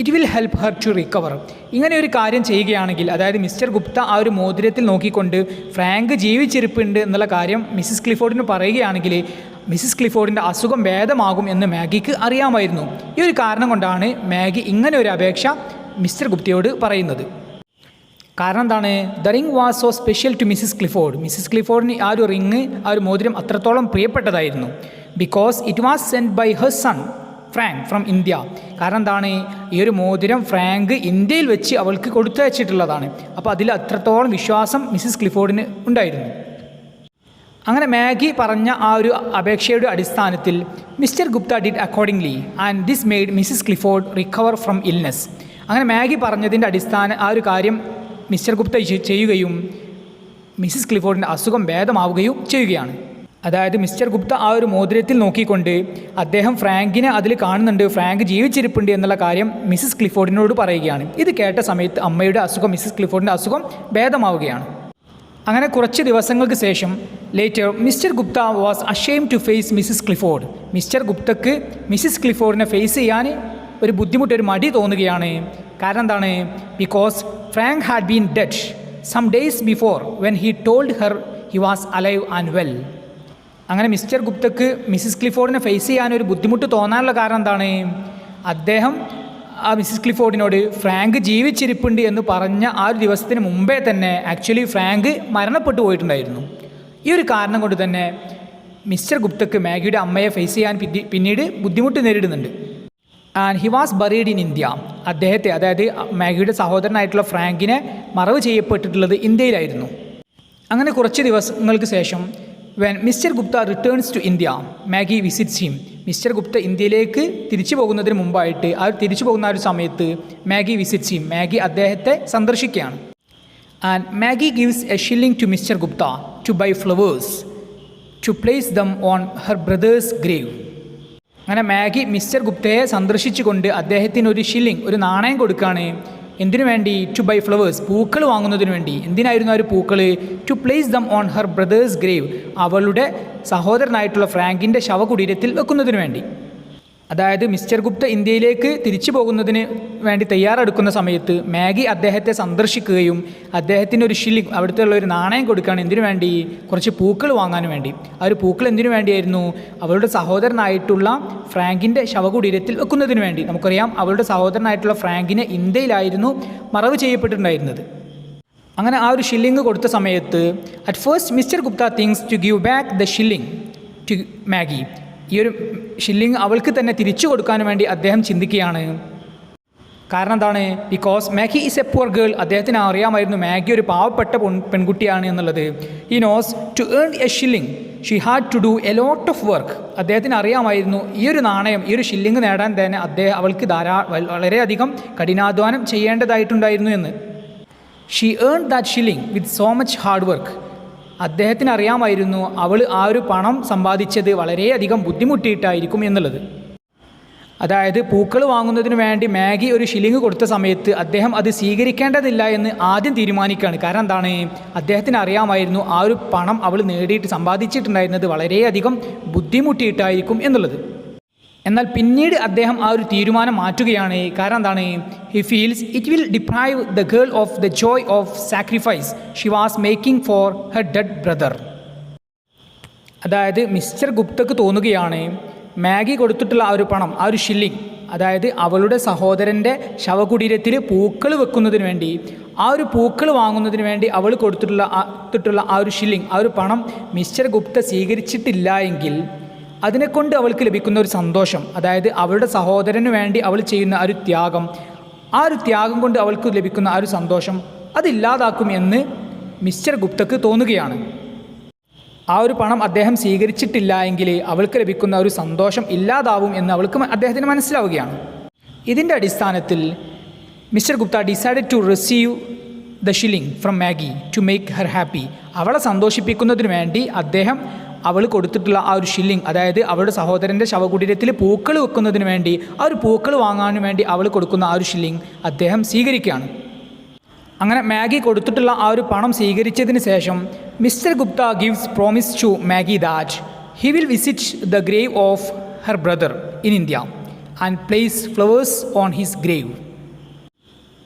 it will help her to recover. ഇങ്ങനെ ഒരു കാര്യം ചെയ്യുകയാണെങ്കിൽ, അതായത് മിസ്റ്റർ ഗുപ്ത ആ ഒരു മോതിരത്തിൽ നോക്കിക്കൊണ്ട് ഫ്രാങ്ക് ജീവിച്ചിരിപ്പുണ്ട് എന്നുള്ള കാര്യം മിസ്സിസ് ക്ലിഫോർഡിന് പറയുകയാണെങ്കിൽ മിസ്സിസ് ക്ലിഫോർഡിൻ്റെ അസുഖം ഭേദമാകും എന്ന് മാഗിക്ക് അറിയാമായിരുന്നു. ഈ ഒരു കാരണം കൊണ്ടാണ് മാഗി ഇങ്ങനെ ഒരു അപേക്ഷ മിസ്റ്റർ ഗുപ്തയോട് പറയുന്നത്. കാരണം എന്താണ്? The ring was so special to Mrs Clifford. Mrs ക്ലിഫോർഡിന് ആ ഒരു റിംഗ്, ആ ഒരു മോതിരം അത്രത്തോളം പ്രിയപ്പെട്ടതായിരുന്നു. Because it was send by her son Frank from India. കാരണം എന്താണ്? ഈ ഒരു മോതിരം ഫ്രാങ്ക് ഇന്ത്യയിൽ വെച്ച് അവൾക്ക് കൊടുത്തയച്ചിട്ടുള്ളതാണ്. അപ്പോൾ അതിൽ അത്രത്തോളം വിശ്വാസം മിസ്സിസ് ക്ലിഫോർഡിന് ഉണ്ടായിരുന്നു. അങ്ങനെ മാഗി പറഞ്ഞ ആ ഒരു അപേക്ഷയുടെ അടിസ്ഥാനത്തിൽ mister Gupta did accordingly and this made Mrs Clifford recover from illness. അങ്ങനെ മാഗി പറഞ്ഞതിൻ്റെ ആ ഒരു കാര്യം മിസ്റ്റർ ഗുപ്ത ചെയ്യുകയും മിസ്സിസ് ക്ലിഫോർഡിൻ്റെ അസുഖം ഭേദമാവുകയും ചെയ്യുകയാണ്. അതായത് മിസ്റ്റർ ഗുപ്ത ആ ഒരു മോതിരത്തിൽ നോക്കിക്കൊണ്ട് അദ്ദേഹം ഫ്രാങ്കിനെ അതിൽ കാണുന്നുണ്ട്, ഫ്രാങ്ക് ജീവിച്ചിരിപ്പുണ്ട് എന്നുള്ള കാര്യം മിസ്സിസ് ക്ലിഫോർഡിനോട് പറയുകയാണ്. ഇത് കേട്ട സമയത്ത് അമ്മയുടെ അസുഖം, മിസ്സിസ് ക്ലിഫോർഡിൻ്റെ അസുഖം ഭേദമാവുകയാണ്. അങ്ങനെ കുറച്ച് ദിവസങ്ങൾക്ക് ശേഷം later Mr Gupta was ashamed to face Mrs Clifford. Mr ഗുപ്തക്ക് മിസ്സിസ് ക്ലിഫോർഡിനെ ഫേസ് ചെയ്യാൻ ഒരു ബുദ്ധിമുട്ട്, ഒരു മടി തോന്നുകയാണ്. കാരണം എന്താണ്? Because Frank had been dead some days before when he told her he was alive and well. അങ്ങനെ മിസ്റ്റർ ഗുപ്തക്ക് മിസ്സിസ് ക്ലിഫോർഡിനെ ഫേസ് ചെയ്യാനൊരു ബുദ്ധിമുട്ട് തോന്നാനുള്ള കാരണം എന്താണ്? അദ്ദേഹം ആ മിസ്സിസ് ക്ലിഫോർഡിനോട് ഫ്രാങ്ക് ജീവിച്ചിരിപ്പുണ്ട് എന്ന് പറഞ്ഞ ആ ഒരു ദിവസത്തിന് മുമ്പേ തന്നെ ആക്ച്വലി ഫ്രാങ്ക് മരണപ്പെട്ടു പോയിട്ടുണ്ടായിരുന്നു. ഈ ഒരു കാരണം കൊണ്ട് തന്നെ മിസ്റ്റർ ഗുപ്തക്ക് മാഗിയുടെ അമ്മയെ ഫേസ് ചെയ്യാൻ പിന്നീട് ബുദ്ധിമുട്ട് നേരിടുന്നുണ്ട്. And he was buried in India. അദ്ദേഹത്തെ, അതായത് മാഗിയുടെ സഹോദരനായിട്ടുള്ള ഫ്രാങ്കിനെ മറവ് ചെയ്യപ്പെട്ടിട്ടുള്ളത് ഇന്ത്യയിലായിരുന്നു. അങ്ങനെ കുറച്ച് ദിവസങ്ങൾക്ക് ശേഷം when mister Gupta returns to India Maggie visits him. Mister Gupta ഇന്ത്യയിലേക്ക് തിരിച്ചു പോകുന്നതിന് മുമ്പായിട്ട് തിരിച്ചു പോകുന്ന ഒരു സമയത്ത് മാഗി വിസിറ്റ്സ് ഹിം, മാഗി അദ്ദേഹത്തെ സന്ദർശിക്കുകയാണ്. And Maggie gives a shilling to Mr Gupta to buy flowers to place them on her brother's grave. അങ്ങനെ മാഗി മിസ്റ്റർ ഗുപ്തയെ സന്ദർശിച്ചുകൊണ്ട് അദ്ദേഹത്തിന് ഒരു ഷില്ലിംഗ്, ഒരു നാണയം കൊടുക്കുകയാണ്. എന്തിനു വേണ്ടി? ടു ബൈ ഫ്ലവേഴ്സ്, പൂക്കൾ വാങ്ങുന്നതിന് വേണ്ടി. എന്തിനായിരുന്നു ആ ഒരു പൂക്കൾ? To place them on her brother's grave, അവളുടെ സഹോദരനായിട്ടുള്ള ഫ്രാങ്കിൻ്റെ ശവകുടീരത്തിൽ വെക്കുന്നതിന് വേണ്ടി. അതായത് മിസ്റ്റർ ഗുപ്ത ഇന്ത്യയിലേക്ക് തിരിച്ചു പോകുന്നതിന് വേണ്ടി തയ്യാറെടുക്കുന്ന സമയത്ത് മാഗി അദ്ദേഹത്തെ സന്ദർശിക്കുകയും അദ്ദേഹത്തിന് ഒരു ഷില്ലിംഗ്, അവിടുത്തെ ഉള്ള ഒരു നാണയം കൊടുക്കുകയാണ്. എന്തിനു വേണ്ടി? കുറച്ച് പൂക്കൾ വാങ്ങാൻ വേണ്ടി. ആ ഒരു പൂക്കൾ എന്തിനു വേണ്ടിയായിരുന്നു? അവളുടെ സഹോദരനായിട്ടുള്ള ഫ്രാങ്കിൻ്റെ ശവകുടീരത്തിൽ വെക്കുന്നതിന് വേണ്ടി. നമുക്കറിയാം അവളുടെ സഹോദരനായിട്ടുള്ള ഫ്രാങ്കിനെ ഇന്ത്യയിലായിരുന്നു മറവ് ചെയ്യപ്പെട്ടിട്ടുണ്ടായിരുന്നത്. അങ്ങനെ ആ ഒരു ഷില്ലിംഗ് കൊടുത്ത സമയത്ത് at first mister Gupta thinks to give back the shilling to Maggie. ഈ ഒരു ഷില്ലിംഗ് അവൾക്ക് തന്നെ തിരിച്ചു കൊടുക്കാൻ വേണ്ടി അദ്ദേഹം ചിന്തിക്കുകയാണ്. കാരണം എന്താണ്? Because Maggie is a poor girl. അദ്ദേഹത്തിന് അറിയാമായിരുന്നു മാഗി ഒരു പാവപ്പെട്ട പെൺകുട്ടിയാണ് എന്നുള്ളത്. He knows to earn a shilling she had to do a lot of work. അദ്ദേഹത്തിന് അറിയാമായിരുന്നു ഈ ഒരു നാണയം, ഈ ഒരു ഷില്ലിംഗ് നേടാൻ തന്നെ അവൾക്ക് വളരെയധികം കഠിനാധ്വാനം ചെയ്യേണ്ടതായിട്ടുണ്ടായിരുന്നു എന്ന്. She earn that shilling with so much hard work. അദ്ദേഹത്തിന് അറിയാമായിരുന്നു അവൾ ആ ഒരു പണം സമ്പാദിച്ചത് വളരെയധികം ബുദ്ധിമുട്ടിയിട്ടായിരിക്കും എന്നുള്ളത്. അതായത് പൂക്കൾ വാങ്ങുന്നതിന് വേണ്ടി മാഗി ഒരു ഷില്ലിംഗ് കൊടുത്ത സമയത്ത് അദ്ദേഹം അത് സ്വീകരിക്കേണ്ടതില്ല എന്ന് ആദ്യം തീരുമാനിക്കുകയാണ്. കാരണം എന്താണ്? അദ്ദേഹത്തിന് അറിയാമായിരുന്നു ആ ഒരു പണം അവൾ നേടിയിട്ട് സമ്പാദിച്ചിട്ടുണ്ടായിരുന്നത് വളരെയധികം ബുദ്ധിമുട്ടിയിട്ടായിരിക്കും എന്നുള്ളത്. എന്നാൽ പിന്നീട് അദ്ദേഹം ആ ഒരു തീരുമാനം മാറ്റുകയാണ്. കാരണം എന്താണ്? He feels it will deprive the girl of the joy of sacrifice she was making for her dead brother. അതായത് മിസ്റ്റർ ഗുപ്തക്ക് തോന്നുകയാണ് മാഗി കൊടുത്തിട്ടുള്ള ആ ഒരു പണം, ആ ഒരു ഷില്ലിംഗ്, അതായത് അവളുടെ സഹോദരൻ്റെ ശവകുടീരത്തിൽ പൂക്കൾ വെക്കുന്നതിന് വേണ്ടി, ആ ഒരു പൂക്കൾ വാങ്ങുന്നതിന് വേണ്ടി അവൾ കൊടുത്തിട്ടുള്ള ആ ഒരു ഷില്ലിംഗ്, ആ ഒരു പണം മിസ്റ്റർ ഗുപ്ത സ്വീകരിച്ചിട്ടില്ല എങ്കിൽ അതിനെക്കൊണ്ട് അവൾക്ക് ലഭിക്കുന്ന ഒരു സന്തോഷം, അതായത് അവളുടെ സഹോദരന് വേണ്ടി അവൾ ചെയ്യുന്ന ആ ഒരു ത്യാഗം കൊണ്ട് അവൾക്ക് ലഭിക്കുന്ന ആ ഒരു സന്തോഷം അതില്ലാതാക്കും എന്ന് മിസ്റ്റർ ഗുപ്തക്ക് തോന്നുകയാണ്. ആ ഒരു പണം അദ്ദേഹം സ്വീകരിച്ചിട്ടില്ല എങ്കിൽ അവൾക്ക് ലഭിക്കുന്ന ഒരു സന്തോഷം ഇല്ലാതാവും എന്ന് അദ്ദേഹത്തിന് മനസ്സിലാവുകയാണ്. ഇതിൻ്റെ അടിസ്ഥാനത്തിൽ mister Gupta decided to receive the shilling from Maggie to make her happy. അവളെ സന്തോഷിപ്പിക്കുന്നതിന് വേണ്ടി അദ്ദേഹം അവൾ കൊടുത്തിട്ടുള്ള ആ ഒരു ഷില്ലിംഗ്, അതായത് അവളുടെ സഹോദരൻ്റെ ശവകുടീരത്തിൽ പൂക്കൾ വെക്കുന്നതിന് വേണ്ടി, ആ ഒരു പൂക്കൾ വാങ്ങാൻ വേണ്ടി അവൾ കൊടുക്കുന്ന ആ ഒരു ഷില്ലിംഗ് അദ്ദേഹം സ്വീകരിക്കുകയാണ്. അങ്ങനെ മാഗി കൊടുത്തിട്ടുള്ള ആ ഒരു പണം സ്വീകരിച്ചതിന് ശേഷം Mr Gupta gives promise to Maggie that he will visit the grave of her brother in India and place flowers on his grave.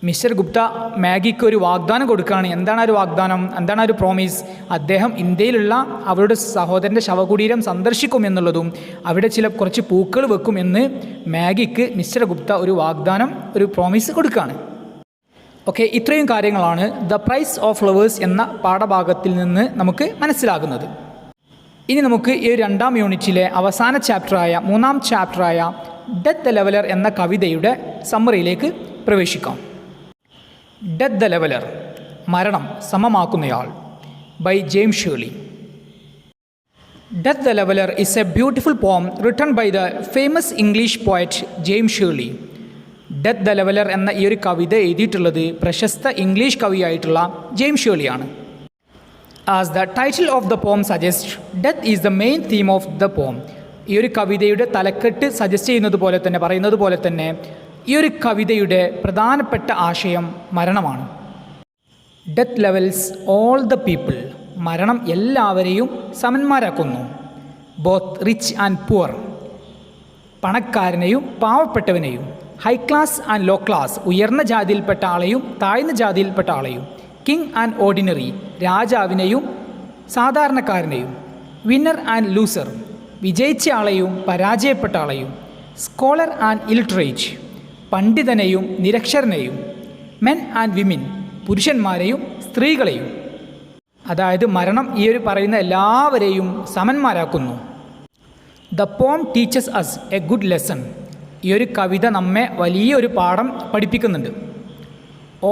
Mr Gupta മാഗിക്ക് ഒരു വാഗ്ദാനം കൊടുക്കുകയാണ്. എന്താണ് ആ ഒരു വാഗ്ദാനം? എന്താണ് ആ ഒരു പ്രോമിസ്? അദ്ദേഹം ഇന്ത്യയിലുള്ള അവരുടെ സഹോദരൻ്റെ ശവകുടീരം സന്ദർശിക്കുമെന്നുള്ളതും അവിടെ കുറച്ച് പൂക്കൾ വെക്കുമെന്ന് മാഗിക്ക് മിസ്റ്റർ ഗുപ്ത ഒരു വാഗ്ദാനം, ഒരു പ്രോമിസ് കൊടുക്കുകയാണ്. ഓക്കെ, ഇത്രയും കാര്യങ്ങളാണ് ദ പ്രൈസ് ഓഫ് ഫ്ലവേഴ്സ് എന്ന പാഠഭാഗത്തിൽ നിന്ന് നമുക്ക് മനസ്സിലാകുന്നത്. ഇനി നമുക്ക് ഈ രണ്ടാം യൂണിറ്റിലെ അവസാന ചാപ്റ്ററായ, മൂന്നാം ചാപ്റ്ററായ ഡെത്ത് ദ ലെവലർ എന്ന കവിതയുടെ സമ്മറിയിലേക്ക് പ്രവേശിക്കാം. ഡെത്ത് ദ ലെവലർ, മരണം സമമാക്കുന്നയാൾ, by James Shirley. Death the leveller is a beautiful poem written by the famous English poet James Shirley. Death the leveller എന്ന ഈ ഒരു കവിത എഴുതിയിട്ടുള്ളത് പ്രശസ്ത ഇംഗ്ലീഷ് കവിയായിട്ടുള്ള ജെയിംസ് ഷേർലിയാണ്. As the title of the poem suggest, death is the main theme of the poem. ഈ ഒരു കവിതയുടെ തലക്കെട്ട് സജസ്റ്റ് പറയുന്നത് പോലെ തന്നെ ഈ ഒരു കവിതയുടെ പ്രധാനപ്പെട്ട ആശയം മരണമാണ്. Death levels all the people. മരണം എല്ലാവരെയും സമന്മാരാക്കുന്നു. Both rich and poor. പണക്കാരനെയും പാവപ്പെട്ടവനെയും. High class and low class. ഉയർന്ന ജാതിയിൽപ്പെട്ട ആളെയും താഴ്ന്ന ജാതിയിൽപ്പെട്ട ആളെയും. King and ordinary. രാജാവിനെയും സാധാരണക്കാരനെയും. Winner and loser. വിജയിച്ച ആളെയും പരാജയപ്പെട്ട ആളെയും. Scholar and illiterate. പണ്ഡിതനെയും നിരക്ഷരനെയും. Men and women. പുരുഷന്മാരെയും സ്ത്രീകളെയും. അതായത് മരണം ഈ ഒരു പറയുന്ന എല്ലാവരെയും സമന്മാരാക്കുന്നു. The poem teaches us a good lesson. ഈ ഒരു കവിത നമ്മെ വലിയൊരു പാഠം പഠിപ്പിക്കുന്നുണ്ട്.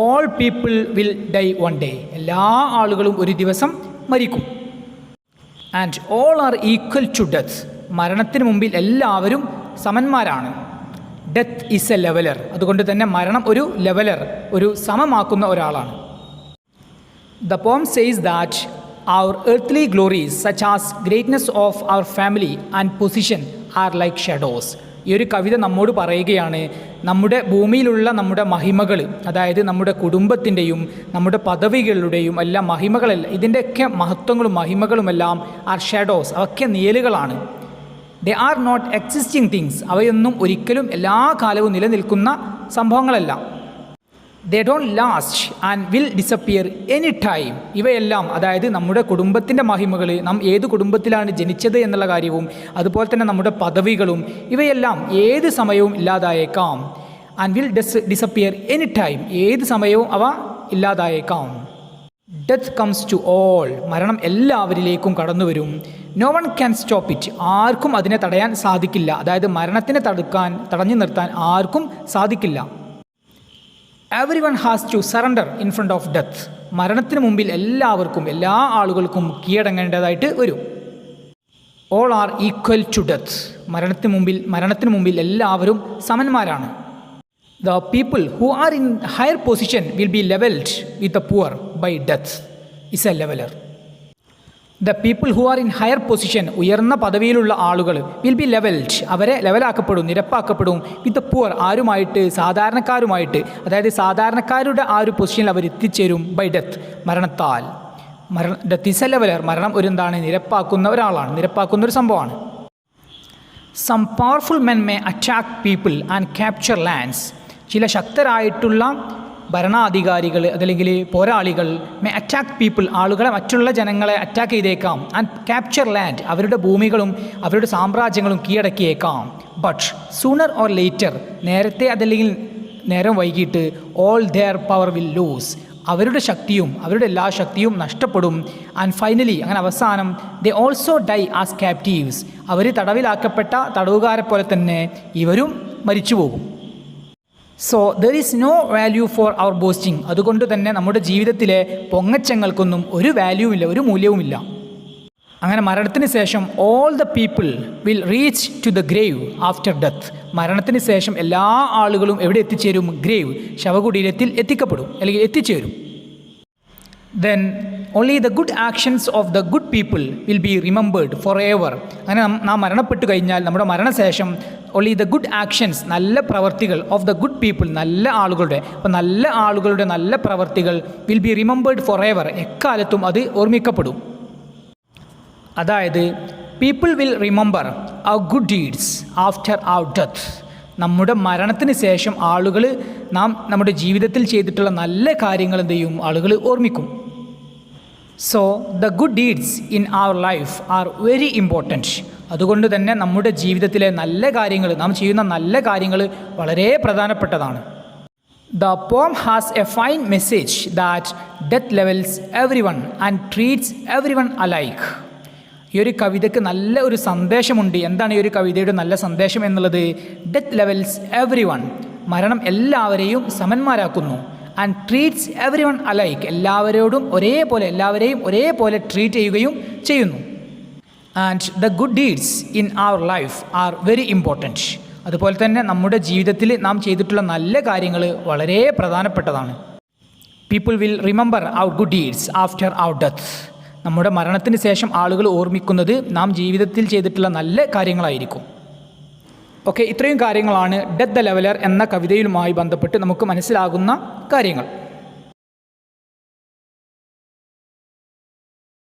All people will die one day. എല്ലാ ആളുകളും ഒരു ദിവസം മരിക്കും. And all are equal to death. മരണത്തിന് മുമ്പിൽ എല്ലാവരും സമന്മാരാണ്. Death is a leveller. അതുകൊണ്ട് തന്നെ മരണം ഒരു ലെവലർ, ഒരു സമമാക്കുന്ന ഒരാളാണ്. The poem says that our earthly glories such as greatness of our family and position are like shadows. ഈ ഒരു കവിത നമ്മോട് പറയുകയാണ്, നമ്മുടെ ഭൂമിയിലുള്ള നമ്മുടെ മഹിമകൾ, അതായത് നമ്മുടെ കുടുംബത്തിൻ്റെയും നമ്മുടെ പദവികളുടെയും എല്ലാം മഹിമകളെല്ലാം, ഇതിൻ്റെയൊക്കെ മഹത്വങ്ങളും മഹിമകളുമെല്ലാം ആർ ഷാഡോസ്. അവയൊക്കെ നിഴലുകളാണ്. They are not existing things. അവയൊന്നും ഒരിക്കലും എല്ലാ കാലവും നിലനിൽക്കുന്ന സംഭവങ്ങളല്ല. They don't last and will disappear any time. ഇവയെല്ലാം, അതായത് നമ്മുടെ കുടുംബത്തിൻ്റെ മഹിമകൾ, നാം ഏത് കുടുംബത്തിലാണ് ജനിച്ചത് എന്നുള്ള കാര്യവും അതുപോലെ തന്നെ നമ്മുടെ പദവികളും ഇവയെല്ലാം ഏത് സമയവും ഇല്ലാതായേക്കാം. And will disappear any time. ഏത് സമയവും അവ ഇല്ലാതായേക്കാം. Death comes to all. മരണം എല്ലാവരിലേക്കും കടന്നു വരും. No one can stop it. ആർക്കും അതിനെ തടയാൻ സാധിക്കില്ല. അതായത് മരണത്തിനെ തടഞ്ഞു നിർത്താൻ ആർക്കും സാധിക്കില്ല. Every one has to surrender in front of death. മരണത്തിന് മുമ്പിൽ എല്ലാവർക്കും, എല്ലാ ആളുകൾക്കും കീഴടങ്ങേണ്ടതായിട്ട് വരും. All are equal to death. മരണത്തിന് മുമ്പിൽ എല്ലാവരും സമന്മാരാണ്. The people who are in higher position will be levelled with the poor by death is a leveller. The people who are in higher position, ഉയർന്ന പദവിയിലുള്ള ആളുകൾ, വിൽ ബി ലെവൽഡ്, അവരെ ലെവലാക്കപ്പെടും, നിരപ്പാക്കപ്പെടും. വിത്ത് the poor, ആരുമായിട്ട്, സാധാരണക്കാരുമായിട്ട്. അതായത് സാധാരണക്കാരുടെ ആ ഒരു പൊസിഷനിൽ അവർ എത്തിച്ചേരും ബൈ ഡെത്ത്, മരണത്താൽ. Death is a leveller. മരണം ഒരു എന്താണ്? നിരപ്പാക്കുന്ന ഒരാളാണ്, നിരപ്പാക്കുന്ന ഒരു സംഭവമാണ്. Some powerful men may attack people and capture lands. ചില ശക്തരായിട്ടുള്ള ഭരണാധികാരികൾ അതല്ലെങ്കിൽ പോരാളികൾ മേ അറ്റാക്ക് പീപ്പിൾ, ആളുകളെ, മറ്റുള്ള ജനങ്ങളെ അറ്റാക്ക് ചെയ്തേക്കാം. ആൻഡ് ക്യാപ്ചർ ലാൻഡ്, അവരുടെ ഭൂമികളും അവരുടെ സാമ്രാജ്യങ്ങളും കീഴടക്കിയേക്കാം. ബട്ട് സൂണർ ഓർ ലേറ്റർ, നേരത്തെ അതല്ലെങ്കിൽ നേരം വൈകിട്ട്, all their power will lose, അവരുടെ ശക്തിയും അവരുടെ എല്ലാ ശക്തിയും നഷ്ടപ്പെടും. ആൻഡ് ഫൈനലി, അങ്ങനെ അവസാനം, they also die as captives, അവർ തടവിലാക്കപ്പെട്ട തടവുകാരെ പോലെ തന്നെ ഇവരും മരിച്ചു പോകും. So there is no value for our boasting. അതുകൊണ്ട് തന്നെ നമ്മുടെ ജീവിതത്തിലെ പൊങ്ങച്ചങ്ങൾക്കൊന്നും ഒരു വാല്യൂവില്ല, ഒരു മൂല്യവുമില്ല. അങ്ങനെ മരണത്തിന് ശേഷം all the people will reach to the grave after death. മരണത്തിന് ശേഷം എല്ലാ ആളുകളും എവിടെ എത്തിച്ചേരും? ഗ്രേവ്, ശവകുടീരത്തിൽ എത്തിക്കപ്പെടും അല്ലെങ്കിൽ എത്തിച്ചേരും. Then only the good actions of the good people will be remembered for ever. അങ്ങനെ നാം മരണപ്പെട്ടു കഴിഞ്ഞാൽ നമ്മുടെ മരണശേഷം ഓൺലി ദ ഗുഡ് ആക്ഷൻസ്, നല്ല പ്രവർത്തികൾ, ഓഫ് ദ ഗുഡ് പീപ്പിൾ, നല്ല ആളുകളുടെ, അപ്പോൾ നല്ല ആളുകളുടെ നല്ല പ്രവർത്തികൾ will be remembered for ever, എക്കാലത്തും അത് ഓർമ്മിക്കപ്പെടും. അതായത് people will remember our good deeds after our death. നമ്മുടെ മരണത്തിന് ശേഷം ആളുകൾ നമ്മുടെ ജീവിതത്തിൽ ചെയ്തിട്ടുള്ള നല്ല കാര്യങ്ങൾ എന്ത് ചെയ്യും? ആളുകൾ ഓർമ്മിക്കും. So the good deeds in our life are very important. അതുകൊണ്ട് തന്നെ നമ്മുടെ ജീവിതത്തിലെ നല്ല കാര്യങ്ങൾ, നാം ചെയ്യുന്ന നല്ല കാര്യങ്ങൾ വളരെ പ്രധാനപ്പെട്ടതാണ്. The poem has a fine message that death levels every one and treats every one alike. ഈ ഒരു കവിതയ്ക്ക് നല്ല ഒരു സന്ദേശമുണ്ട്. എന്താണ് ഈ ഒരു കവിതയുടെ നല്ല സന്ദേശം എന്നുള്ളത്? ഡെത്ത് ലെവൽസ് എവറി വൺ, മരണം എല്ലാവരെയും സമന്മാരാക്കുന്നു. And treats every one alike, എല്ലാവരെയും ഒരേപോലെ ട്രീറ്റ് ചെയ്യുകയും ചെയ്യുന്നു. And the good deeds in our life are very important. അതുപോലെ തന്നെ നമ്മുടെ ജീവിതത്തിൽ നാം ചെയ്തിട്ടുള്ള നല്ല കാര്യങ്ങൾ വളരെ പ്രധാനപ്പെട്ടതാണ്. People will remember our good deeds after our death. നമ്മുടെ മരണത്തിന് ശേഷം ആളുകൾ ഓർമ്മിക്കുന്നത് നാം ജീവിതത്തിൽ ചെയ്തിട്ടുള്ള നല്ല കാര്യങ്ങളായിരിക്കും. ഓക്കെ, ഇത്രയും കാര്യങ്ങളാണ് ഡെത്ത് ദ ലെവലർ എന്ന കവിതയുമായി ബന്ധപ്പെട്ട് നമുക്ക് മനസ്സിലാകുന്ന കാര്യങ്ങൾ.